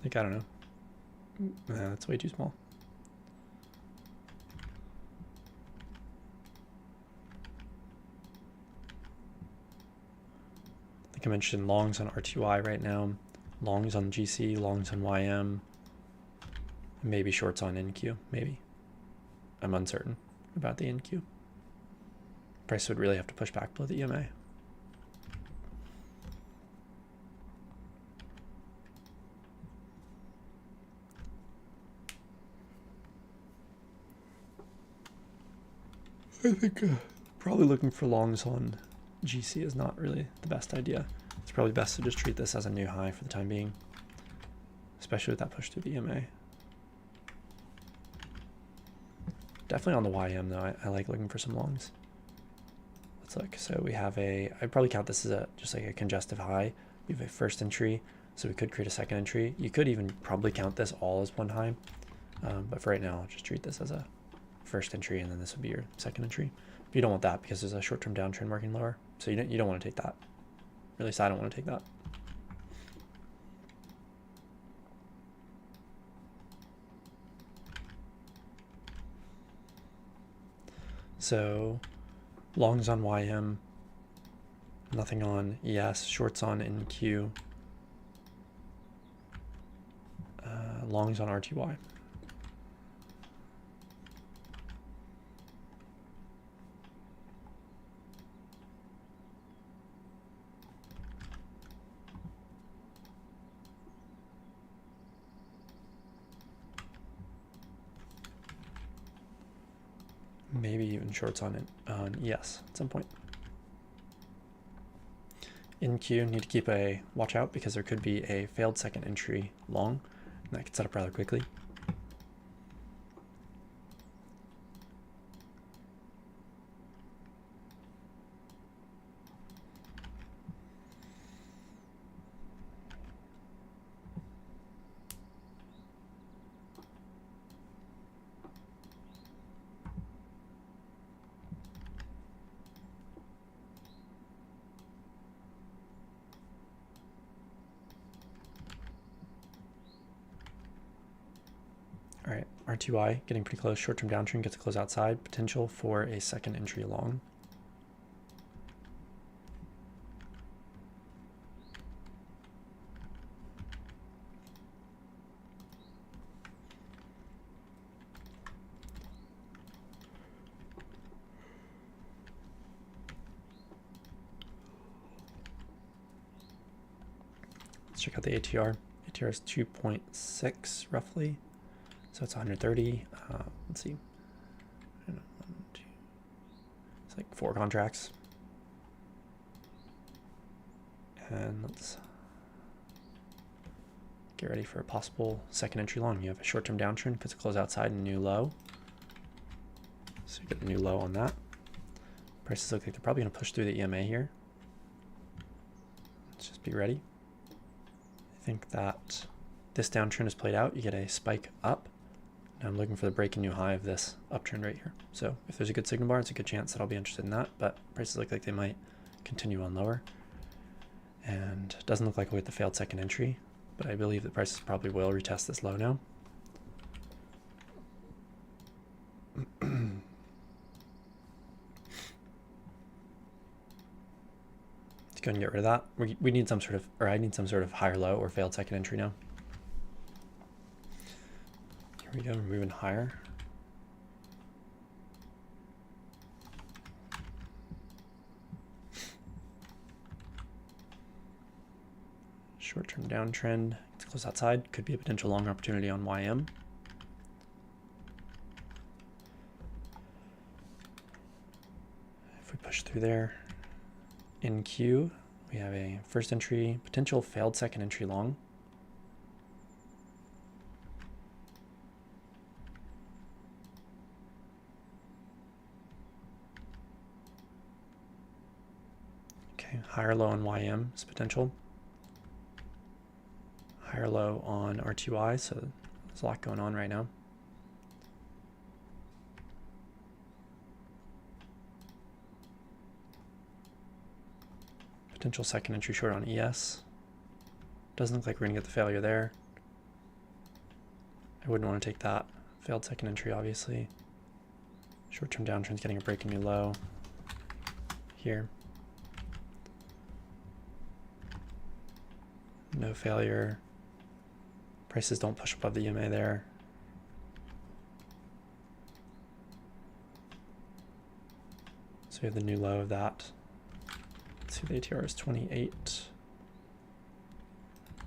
Like, I don't know. Nah, that's way too small. I think I mentioned longs on RTY right now, longs on GC, longs on YM, maybe shorts on NQ, maybe. I'm uncertain about the NQ. Price would really have to push back below the EMA. I think probably looking for longs on GC is not really the best idea. It's probably best to just treat this as a new high for the time being, especially with that push through the EMA. Definitely on the YM though, I like looking for some longs. Let's look. So we have I'd probably count this as just like a congestive high. We have a first entry, so we could create a second entry. You could even probably count this all as one high, but for right now, I'll just treat this as a first entry, and then this would be your second entry. But you don't want that because there's a short-term downtrend marking lower, so you don't want to take that. At least I don't want to take that. So longs on YM, nothing on ES, shorts on NQ, longs on RTY. Maybe even shorts on ES at some point. NQ, need to keep a watch out because there could be a failed second entry long, and that could set up rather quickly. All right, RTY getting pretty close. Short-term downtrend gets a close outside. Potential for a second entry long. check out the ATR. ATR is 2.6 roughly, so it's 130. Let's see. One, two. It's like 4 contracts. And let's get ready for a possible second entry long. You have a short-term downtrend, puts a close outside and a new low. So you get a new low on that. Prices look like they're probably going to push through the EMA here. Let's just be ready. I think that this downtrend is played out. You get a spike up. And I'm looking for the breaking new high of this uptrend right here. So if there's a good signal bar, it's a good chance that I'll be interested in that. But prices look like they might continue on lower. And it doesn't look like we'll get the failed second entry, but I believe the prices probably will retest this low now. Let's go and get rid of that. We need some sort of, or I need some sort of higher low or failed second entry now. Here we go, we're moving higher. Short-term downtrend, it's close outside, could be a potential long opportunity on YM. If we push through there, in Q, we have a first entry, potential failed second entry long. Okay, higher low on YM is potential. Higher low on R2I, so there's a lot going on right now. Potential second entry short on ES. Doesn't look like we're gonna get the failure there. I wouldn't want to take that. Failed second entry, obviously. Short-term downtrend's getting a break new low here. No failure. Prices don't push above the EMA there. So we have the new low of that. Let's see, the ATR is 28.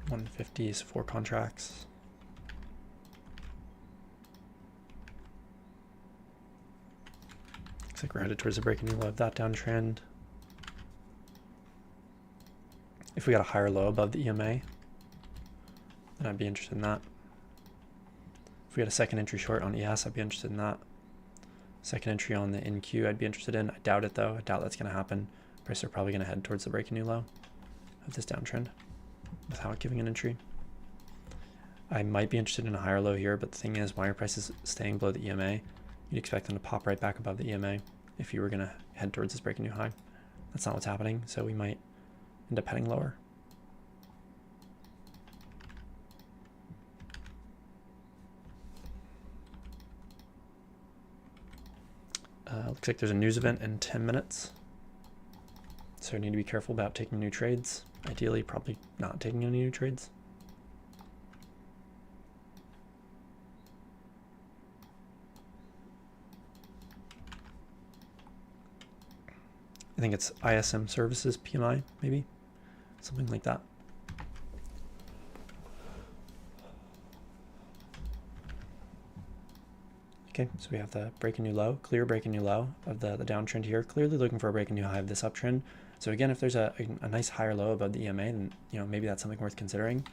150 is 4 contracts. Looks like we're headed towards the breaking new low of that downtrend. If we got a higher low above the EMA, then I'd be interested in that. If we had a second entry short on ES, I'd be interested in that. Second entry on the NQ, I'd be interested in. I doubt it though. I doubt that's going to happen. Prices are probably going to head towards the breaking new low of this downtrend without giving an entry. I might be interested in a higher low here, but the thing is, why are prices staying below the EMA? You'd expect them to pop right back above the EMA if you were going to head towards this breaking new high. That's not what's happening, so we might end up heading lower. Looks like there's a news event in 10 minutes. So I need to be careful about taking new trades. Ideally, probably not taking any new trades. I think it's ISM services PMI, maybe something like that. Okay, so we have the break a new low, clear break a new low of the downtrend here, clearly looking for a break a new high of this uptrend. So again, if there's a nice higher low above the EMA, then maybe that's something worth considering.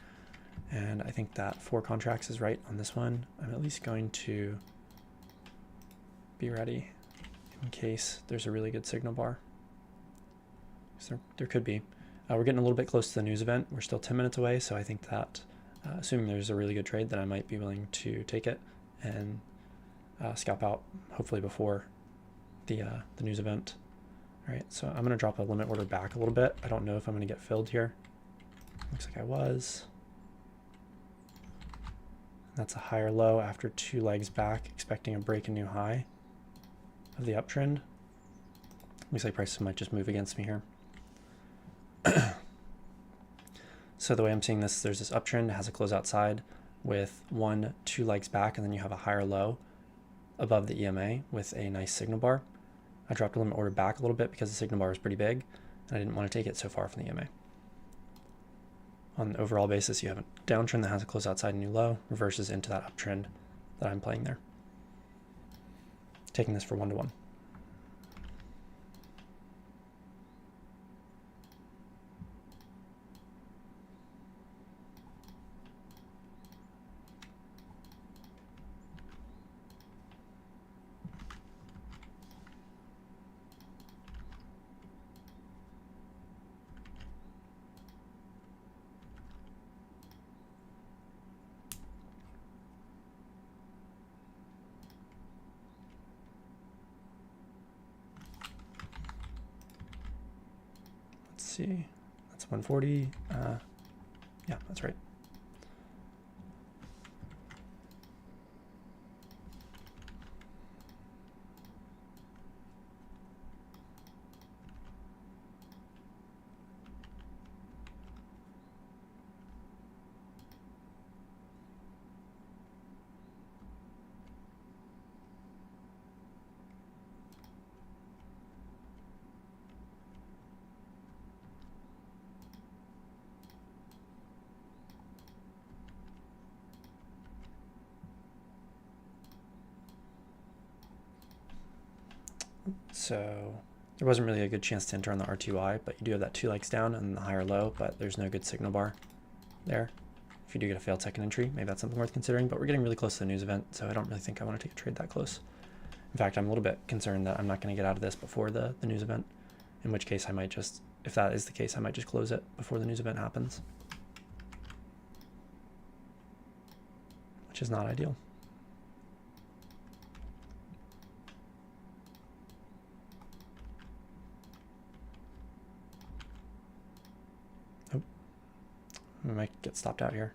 And I think that 4 contracts is right on this one. I'm at least going to be ready in case there's a really good signal bar. So there could be. We're getting a little bit close to the news event. We're still 10 minutes away, so I think that assuming there's a really good trade, then I might be willing to take it and scalp out hopefully before the news event. All right, so I'm going to drop a limit order back a little bit. I don't know if I'm going to get filled here. Looks like I was. That's a higher low after 2 legs back, expecting a break a new high of the uptrend. Looks like prices might just move against me here. So the way I'm seeing this, there's this uptrend, it has a close outside with 1, 2 legs back, and then you have a higher low above the EMA with a nice signal bar. I dropped a limit order back a little bit because the signal bar was pretty big, and I didn't want to take it so far from the EMA. On an overall basis, you have a downtrend that has to close outside a new low, reverses into that uptrend that I'm playing there. Taking this for 1-to-1. See, that's 140. Yeah, that's right. So there wasn't really a good chance to enter on the R2I, but you do have that 2 legs down and the higher low, but there's no good signal bar there. If you do get a failed second entry, maybe that's something worth considering, but we're getting really close to the news event, so I don't really think I want to take a trade that close. In fact, I'm a little bit concerned that I'm not going to get out of this before the news event, in which case I might just, if that is the case, I might just close it before the news event happens, which is not ideal. Oh, we might get stopped out here.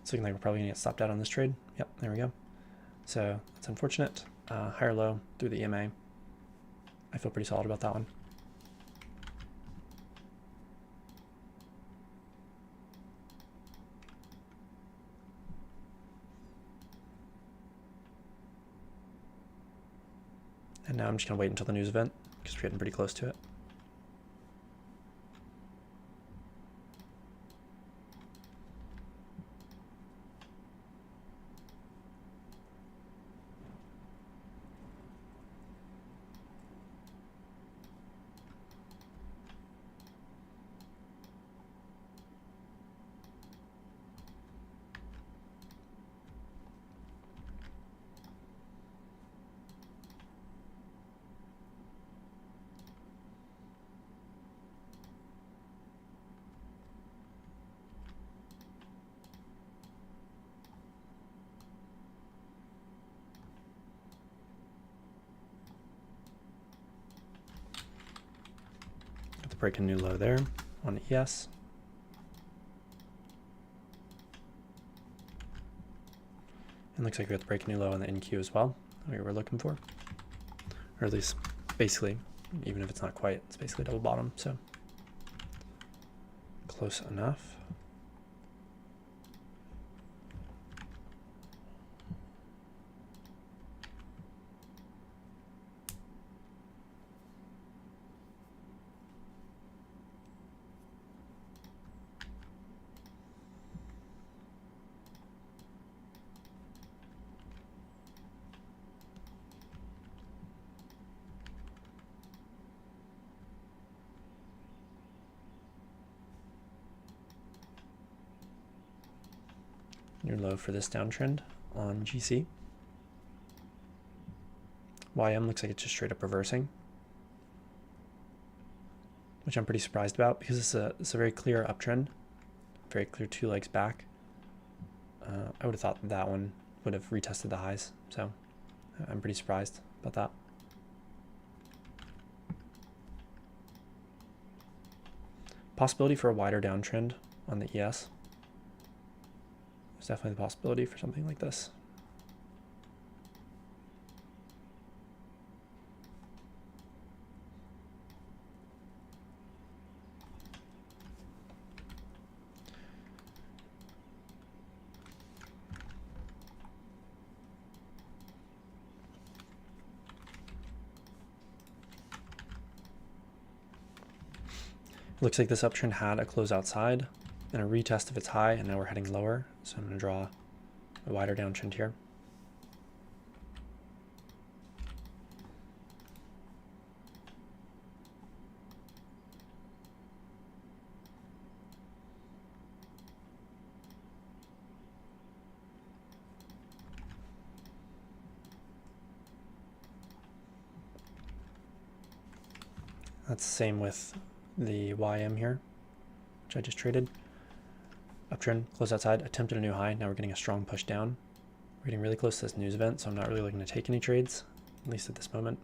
It's looking like we're probably going to get stopped out on this trade. Yep, there we go. So that's unfortunate. Higher low through the EMA. I feel pretty solid about that one. And now I'm just going to wait until the news event because we're getting pretty close to it. Break a new low there on ES. And looks like we have to break a new low on the NQ as well, that we were looking for. Or at least, basically, even if it's not quite, it's basically double bottom, so close enough. New low for this downtrend on GC. YM looks like it's just straight up reversing, which I'm pretty surprised about because it's a very clear uptrend, very clear 2 legs back. I would have thought that one would have retested the highs, so I'm pretty surprised about that. Possibility for a wider downtrend on the ES. There's definitely the possibility for something like this. Looks like this uptrend had a close outside and a retest of its high, and now we're heading lower. So I'm going to draw a wider downtrend here. That's the same with the YM here, which I just traded. Uptrend, close outside, attempted a new high. Now we're getting a strong push down. We're getting really close to this news event, so I'm not really looking to take any trades, at least at this moment.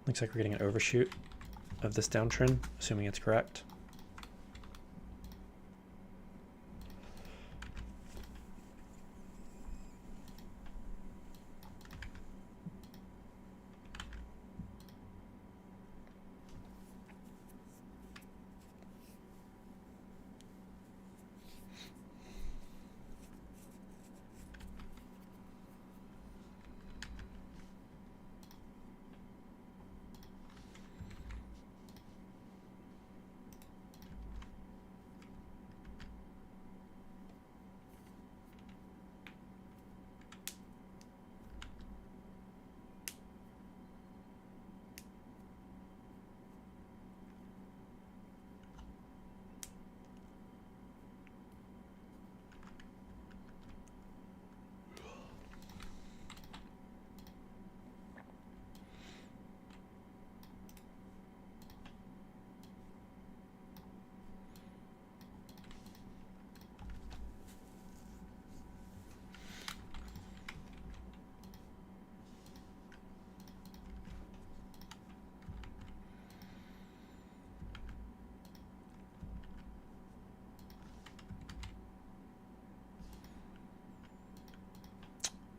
Looks like we're getting an overshoot of this downtrend, assuming it's correct.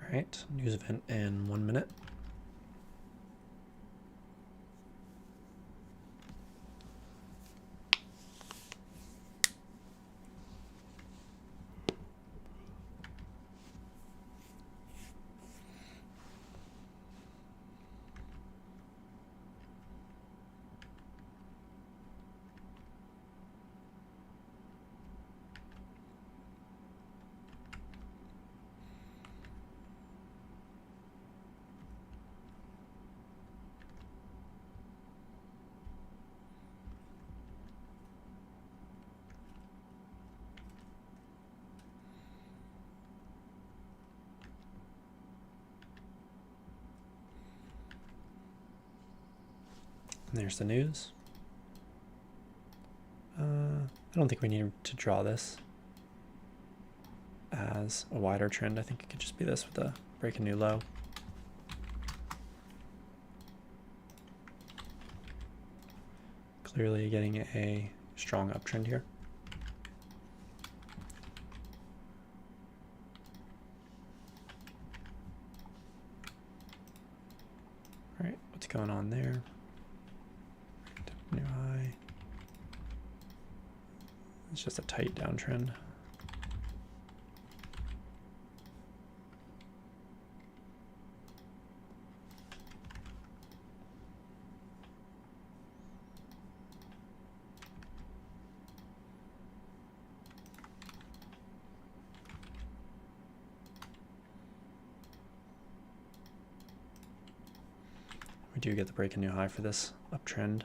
All right, news event in 1 minute. And there's the news. I don't think we need to draw this as a wider trend. I think it could just be this with a break a new low. Clearly getting a strong uptrend here. All right, what's going on there? New high. It's just a tight downtrend. We do get the break a new high for this uptrend.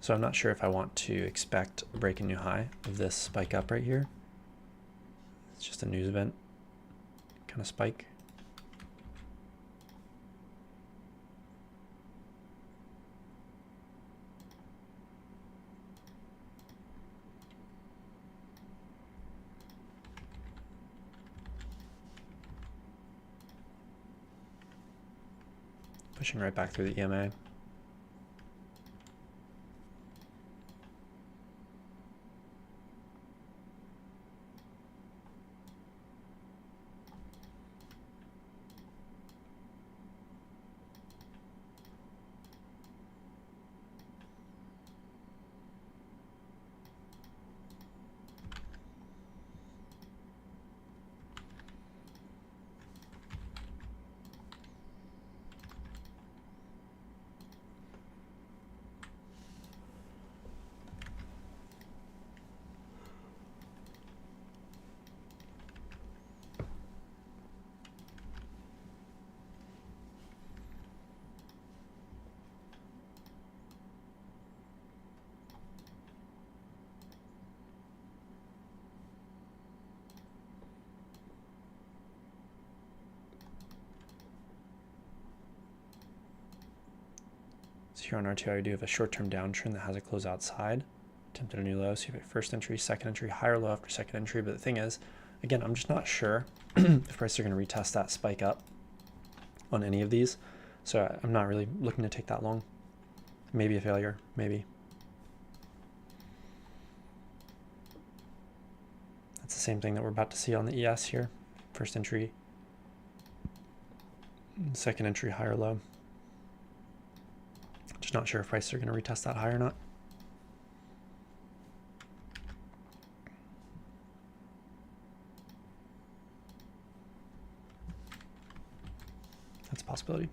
So I'm not sure if I want to expect a break a new high of this spike up right here. It's just a news event kind of spike. Pushing right back through the EMA. So here on RTI, I do have a short-term downtrend that has a close outside, attempted a new low. So you have a first entry, second entry, higher low after second entry. But the thing is, again, I'm just not sure if prices are going to retest that spike up on any of these. So I'm not really looking to take that long. Maybe a failure, maybe. That's the same thing that we're about to see on the ES here. First entry, second entry, higher low. Just not sure if prices are going to retest that high or not. That's a possibility.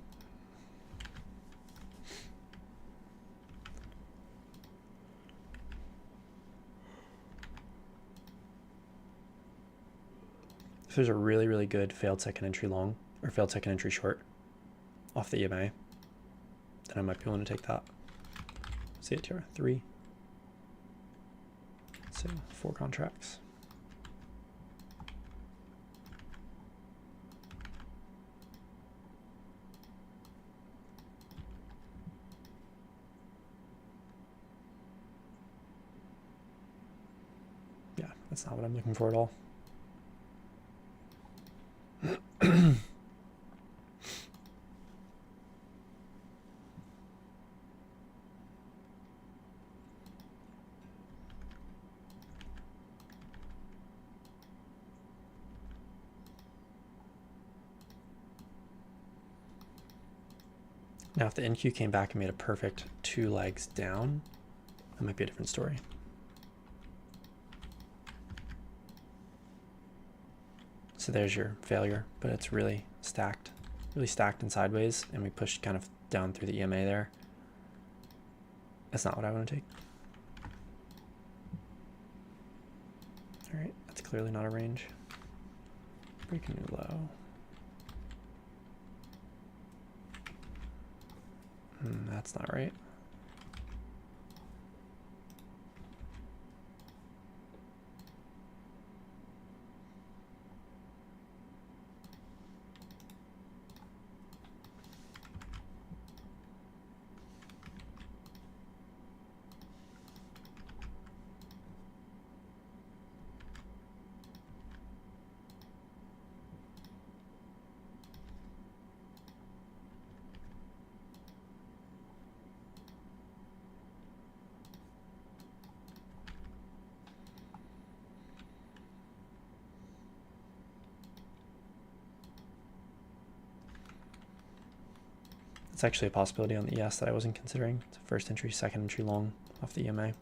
If there's a really, really good failed second entry long or failed second entry short off the EMA, then I might be willing to take that. See it here, 3. So 4 contracts. Yeah, that's not what I'm looking for at all. Now, if the NQ came back and made a perfect 2 legs down, that might be a different story. So there's your failure, but it's really stacked and sideways, and we pushed kind of down through the EMA there. That's not what I want to take. All right, that's clearly not a range. Break a new low. That's not right. It's actually a possibility on the ES that I wasn't considering. It's a first entry, second entry long off the EMA.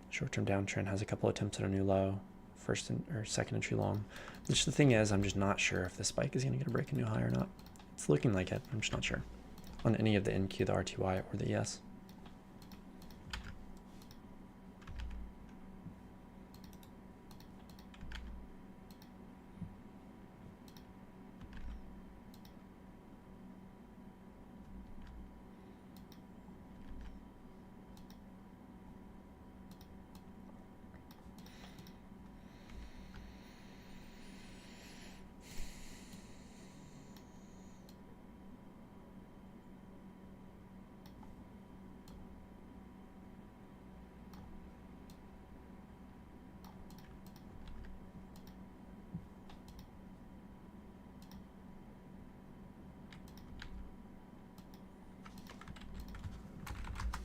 Short-term downtrend has a couple attempts at a new low, or second entry long. Which the thing is, I'm just not sure if the spike is going to get a break a new high or not. It's looking like it. I'm just not sure on any of the NQ, the RTY, or the ES.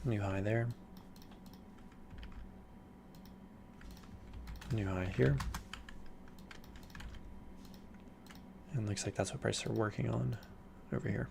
New high there. New high here. And looks like that's what prices are working on over here.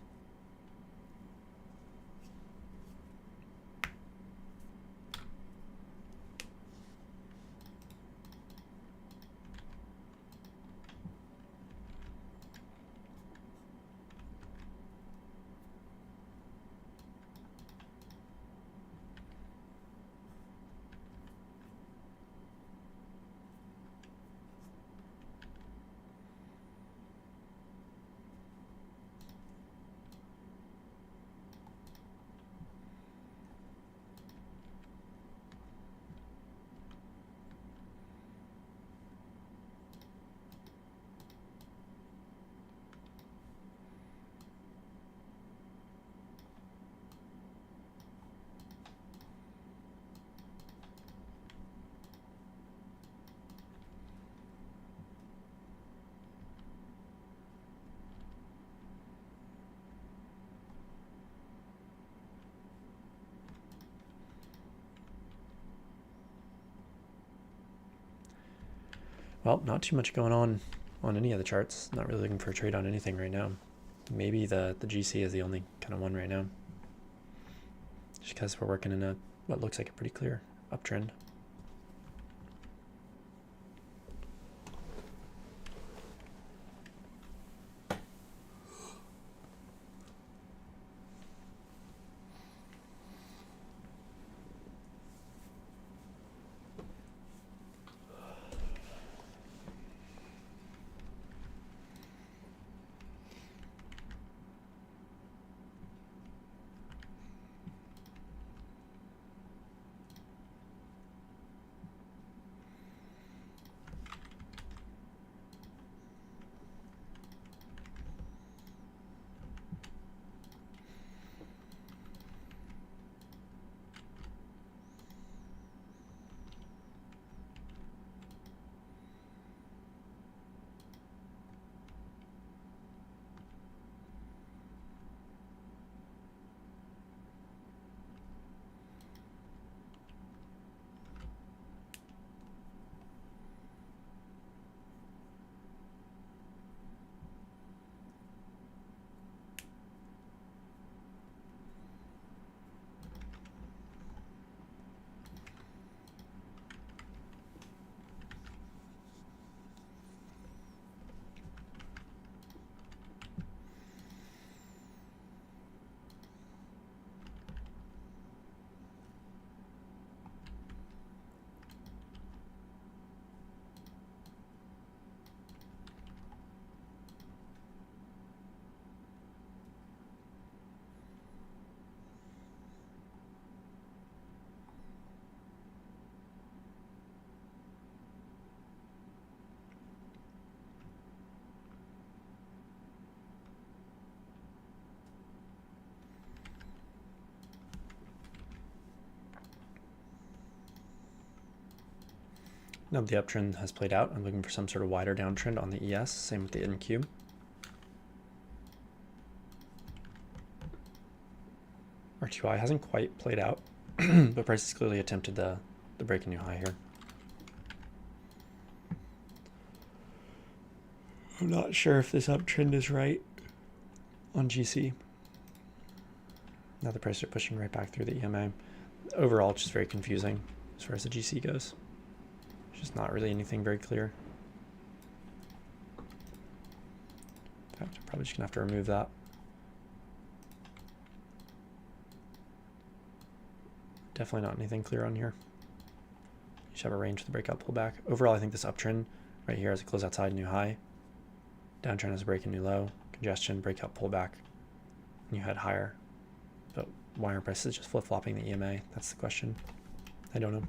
Well, not too much going on any of the charts. Not really looking for a trade on anything right now. Maybe the GC is the only kind of one right now. Just because we're working in a what looks like a pretty clear uptrend. Now the uptrend has played out. I'm looking for some sort of wider downtrend on the ES. Same with the NQ. R2I hasn't quite played out, but price has clearly attempted the break a new high here. I'm not sure if this uptrend is right on GC. Now the prices are pushing right back through the EMA. Overall, it's just very confusing as far as the GC goes. It's just not really anything very clear. In fact, I'm probably just gonna have to remove that. Definitely not anything clear on here. You should have a range for the breakout pullback. Overall, I think this uptrend right here has a close outside new high. Downtrend has a break a new low. Congestion, breakout pullback. And you head higher. But why aren't prices just flip-flopping the EMA? That's the question. I don't know.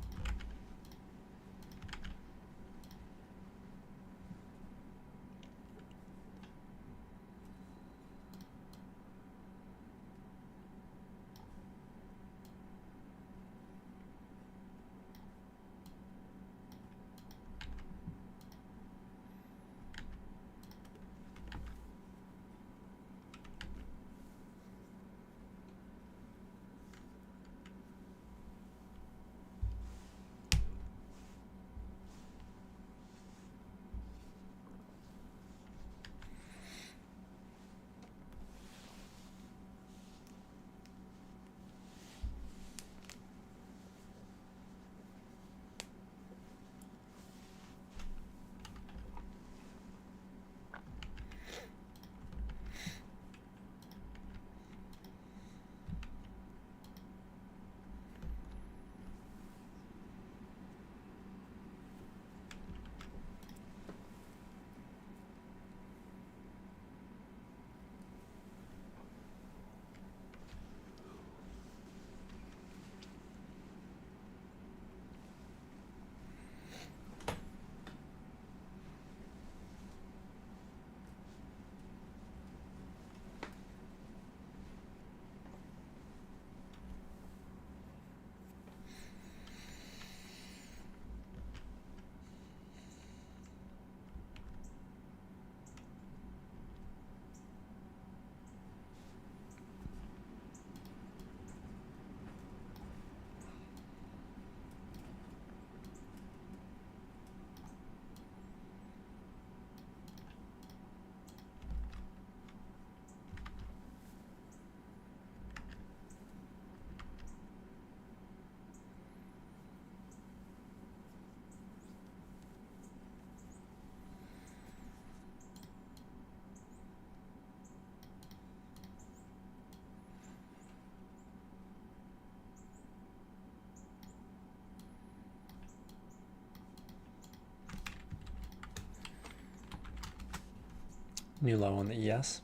New low on the ES.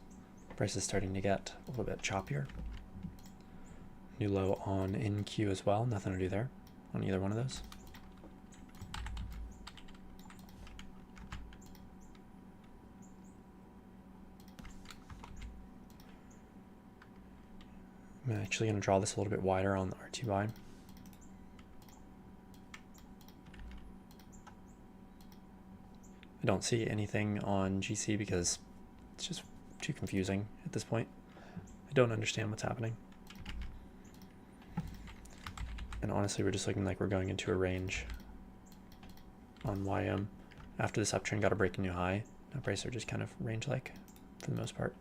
Price is starting to get a little bit choppier. New low on NQ as well. Nothing to do there on either one of those. I'm actually going to draw this a little bit wider on the RTY. I don't see anything on GC because it's just too confusing at this point. I don't understand what's happening. And honestly, we're just looking like we're going into a range on YM. After this uptrend got a break a new high. Now prices are just kind of range-like for the most part.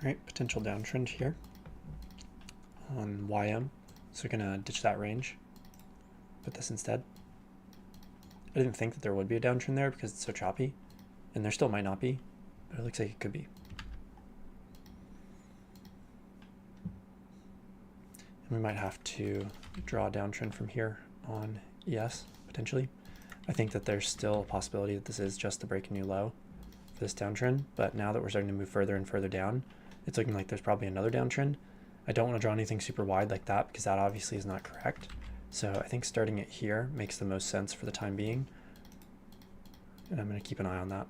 All right, potential downtrend here on YM. So we're gonna ditch that range, put this instead. I didn't think that there would be a downtrend there because it's so choppy, and there still might not be, but it looks like it could be. And we might have to draw a downtrend from here on ES, potentially. I think that there's still a possibility that this is just the break a new low for this downtrend, but now that we're starting to move further and further down, it's looking like there's probably another downtrend. I don't want to draw anything super wide like that because that obviously is not correct. So I think starting it here makes the most sense for the time being. And I'm going to keep an eye on that.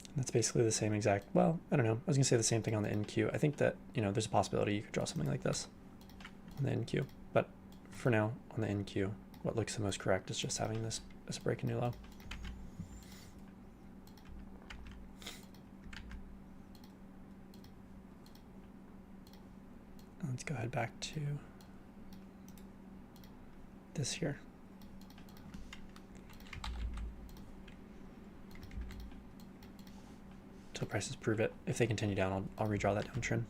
And that's basically the same exact, well, I don't know. I was going to say the same thing on the NQ. I think that, you know, there's a possibility you could draw something like this on the NQ. But for now, on the NQ, what looks the most correct is just having this as a break a new low. Let's go ahead back to this here. Until prices prove it. If they continue down, I'll redraw that downtrend.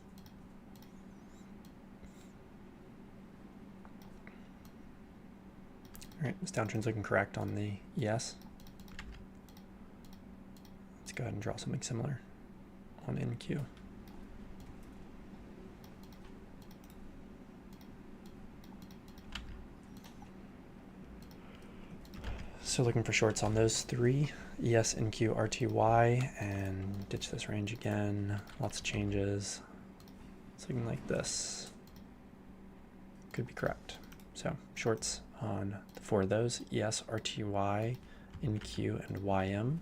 All right, this downtrend's looking correct on the ES. Let's go ahead and draw something similar on NQ. So looking for shorts on those three, ES, NQ, RTY, and ditch this range again. Lots of changes. It's looking like this. Could be correct. So shorts on the four of those, ES, RTY, NQ, and YM.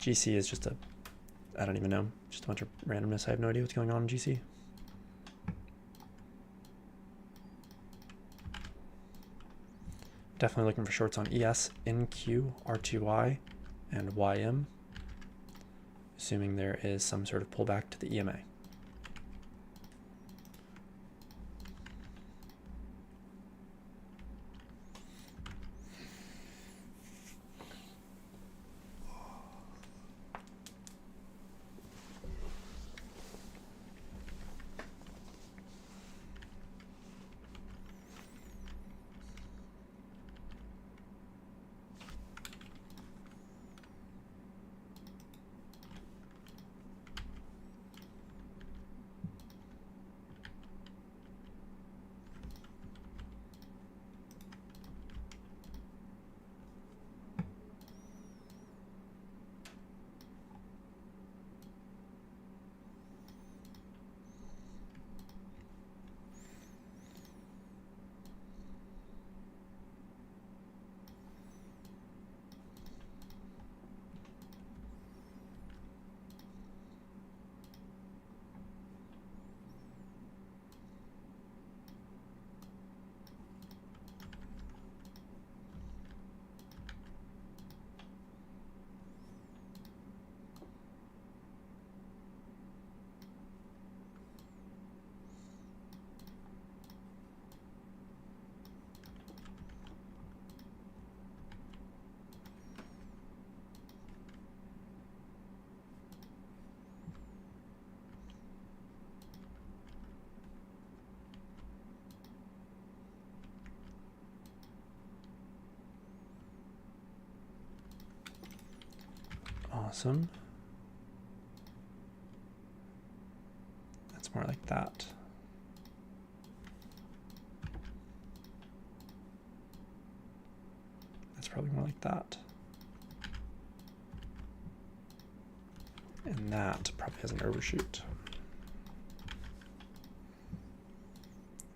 GC is just I don't even know, just a bunch of randomness. I have no idea what's going on in GC. Definitely looking for shorts on ES, NQ, R2Y, and YM, assuming there is some sort of pullback to the EMA. Awesome. That's more like that. That's probably more like that. And that probably has an overshoot.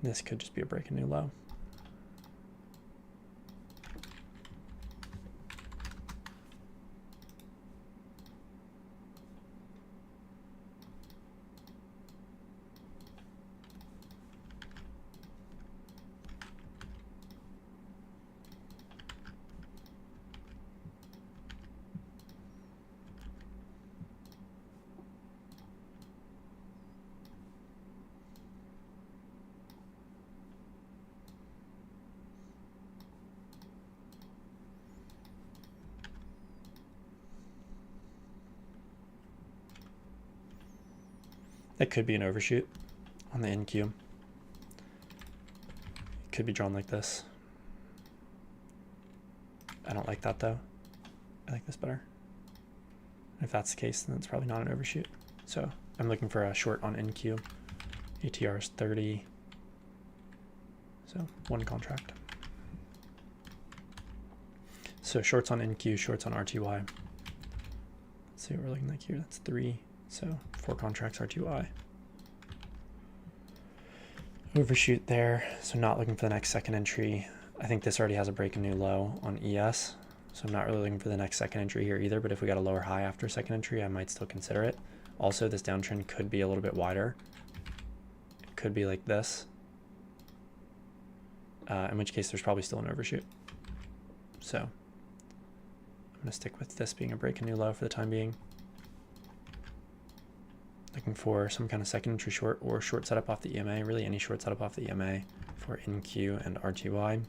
This could just be a break a new low. That could be an overshoot on the NQ. It could be drawn like this. I don't like that though. I like this better. If that's the case, then it's probably not an overshoot. So I'm looking for a short on NQ. ATR is 30. So one contract. So shorts on NQ, shorts on RTY. Let's see what we're looking like here. That's 3. So 4 contracts RTY. Overshoot there. So not looking for the next second entry. I think this already has a break a new low on ES. So I'm not really looking for the next second entry here either, but if we got a lower high after second entry, I might still consider it. Also, this downtrend could be a little bit wider. It could be like this. In which case there's probably still an overshoot. So I'm gonna stick with this being a break a new low for the time being. Looking for some kind of second entry short or short setup off the EMA, really any short setup off the EMA for NQ and RTY.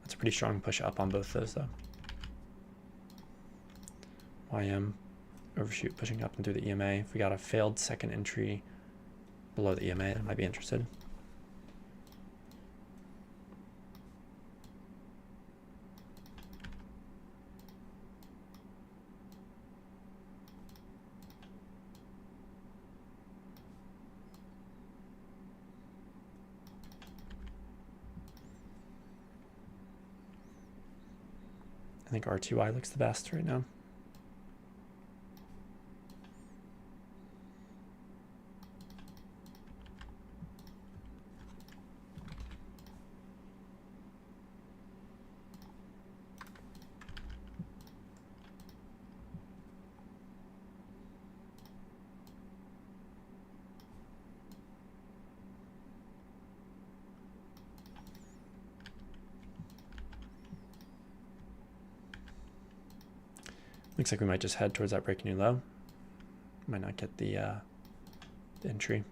That's a pretty strong push up on both those though. YM, overshoot pushing up and through the EMA. If we got a failed second entry below the EMA, I might be interested. I think RTY looks the best right now. Looks like we might just head towards that break new low. Might not get the entry.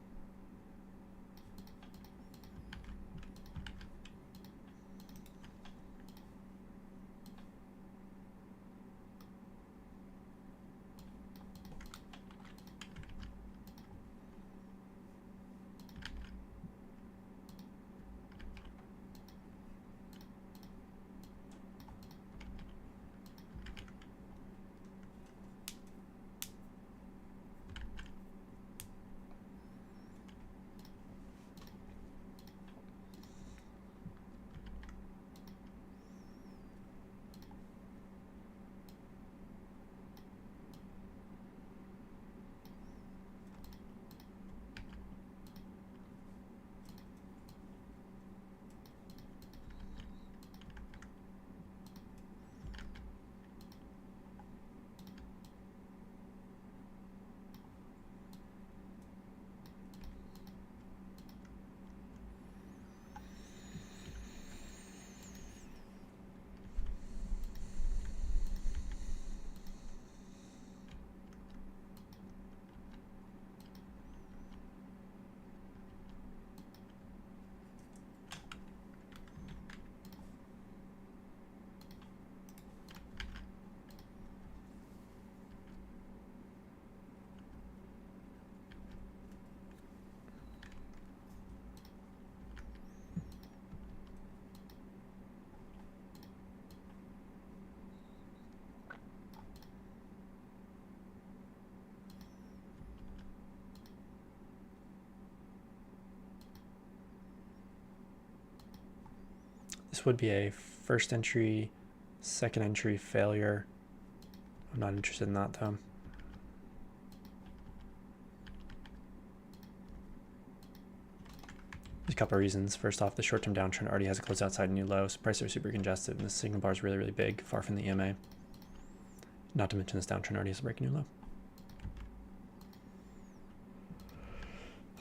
This would be a first entry, second entry failure. I'm not interested in that though. There's a couple of reasons. First off, the short-term downtrend already has a close outside new low, so prices are super congested, and the signal bar is really, really big, far from the EMA. Not to mention this downtrend already has a breaking new low.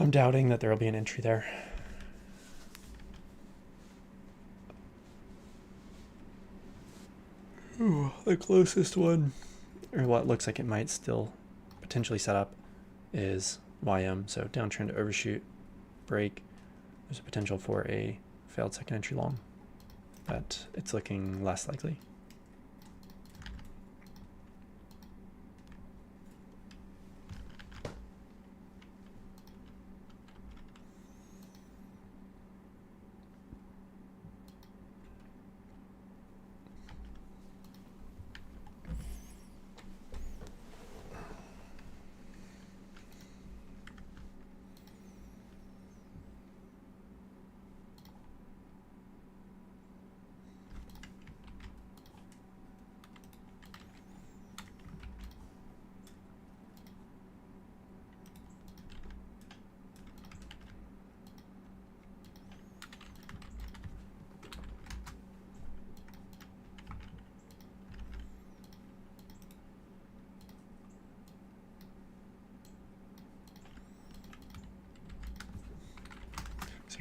I'm doubting that there will be an entry there. Ooh, the closest one, or what looks like it might still potentially set up, is YM. So downtrend to overshoot, break. There's a potential for a failed second entry long, but it's looking less likely.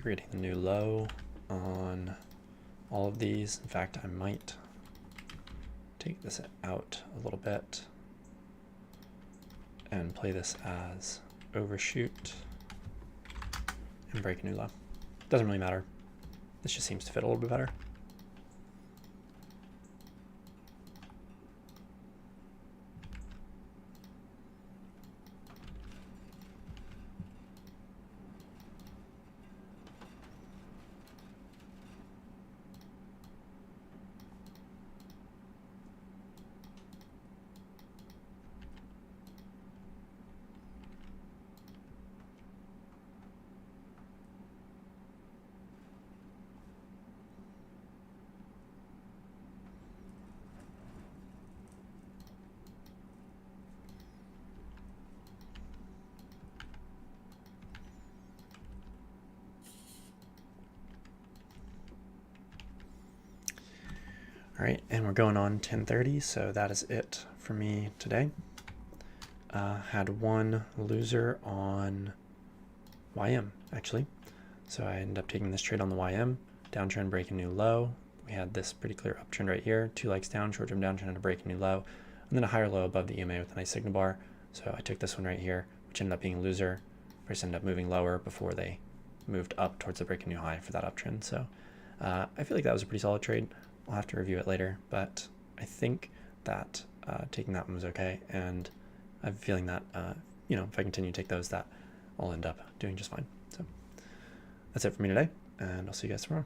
We're getting the new low on all of these. In fact, I might take this out a little bit and play this as overshoot and break a new low. Doesn't really matter. This just seems to fit a little bit better. All right, and we're going on 10:30, so that is it for me today. Had one loser on YM, actually. So I ended up taking this trade on the YM, downtrend breaking new low. We had this pretty clear uptrend right here, 2 legs down, short-term downtrend and a breaking new low. and then a higher low above the EMA with a nice signal bar. So I took this one right here, which ended up being a loser. Price ended up moving lower before they moved up towards the break a new high for that uptrend. So I feel like that was a pretty solid trade. I'll have to review it later, but I think that taking that one was okay, and I'm feeling that if I continue to take those, that I'll end up doing just fine. So that's it for me today, and I'll see you guys tomorrow.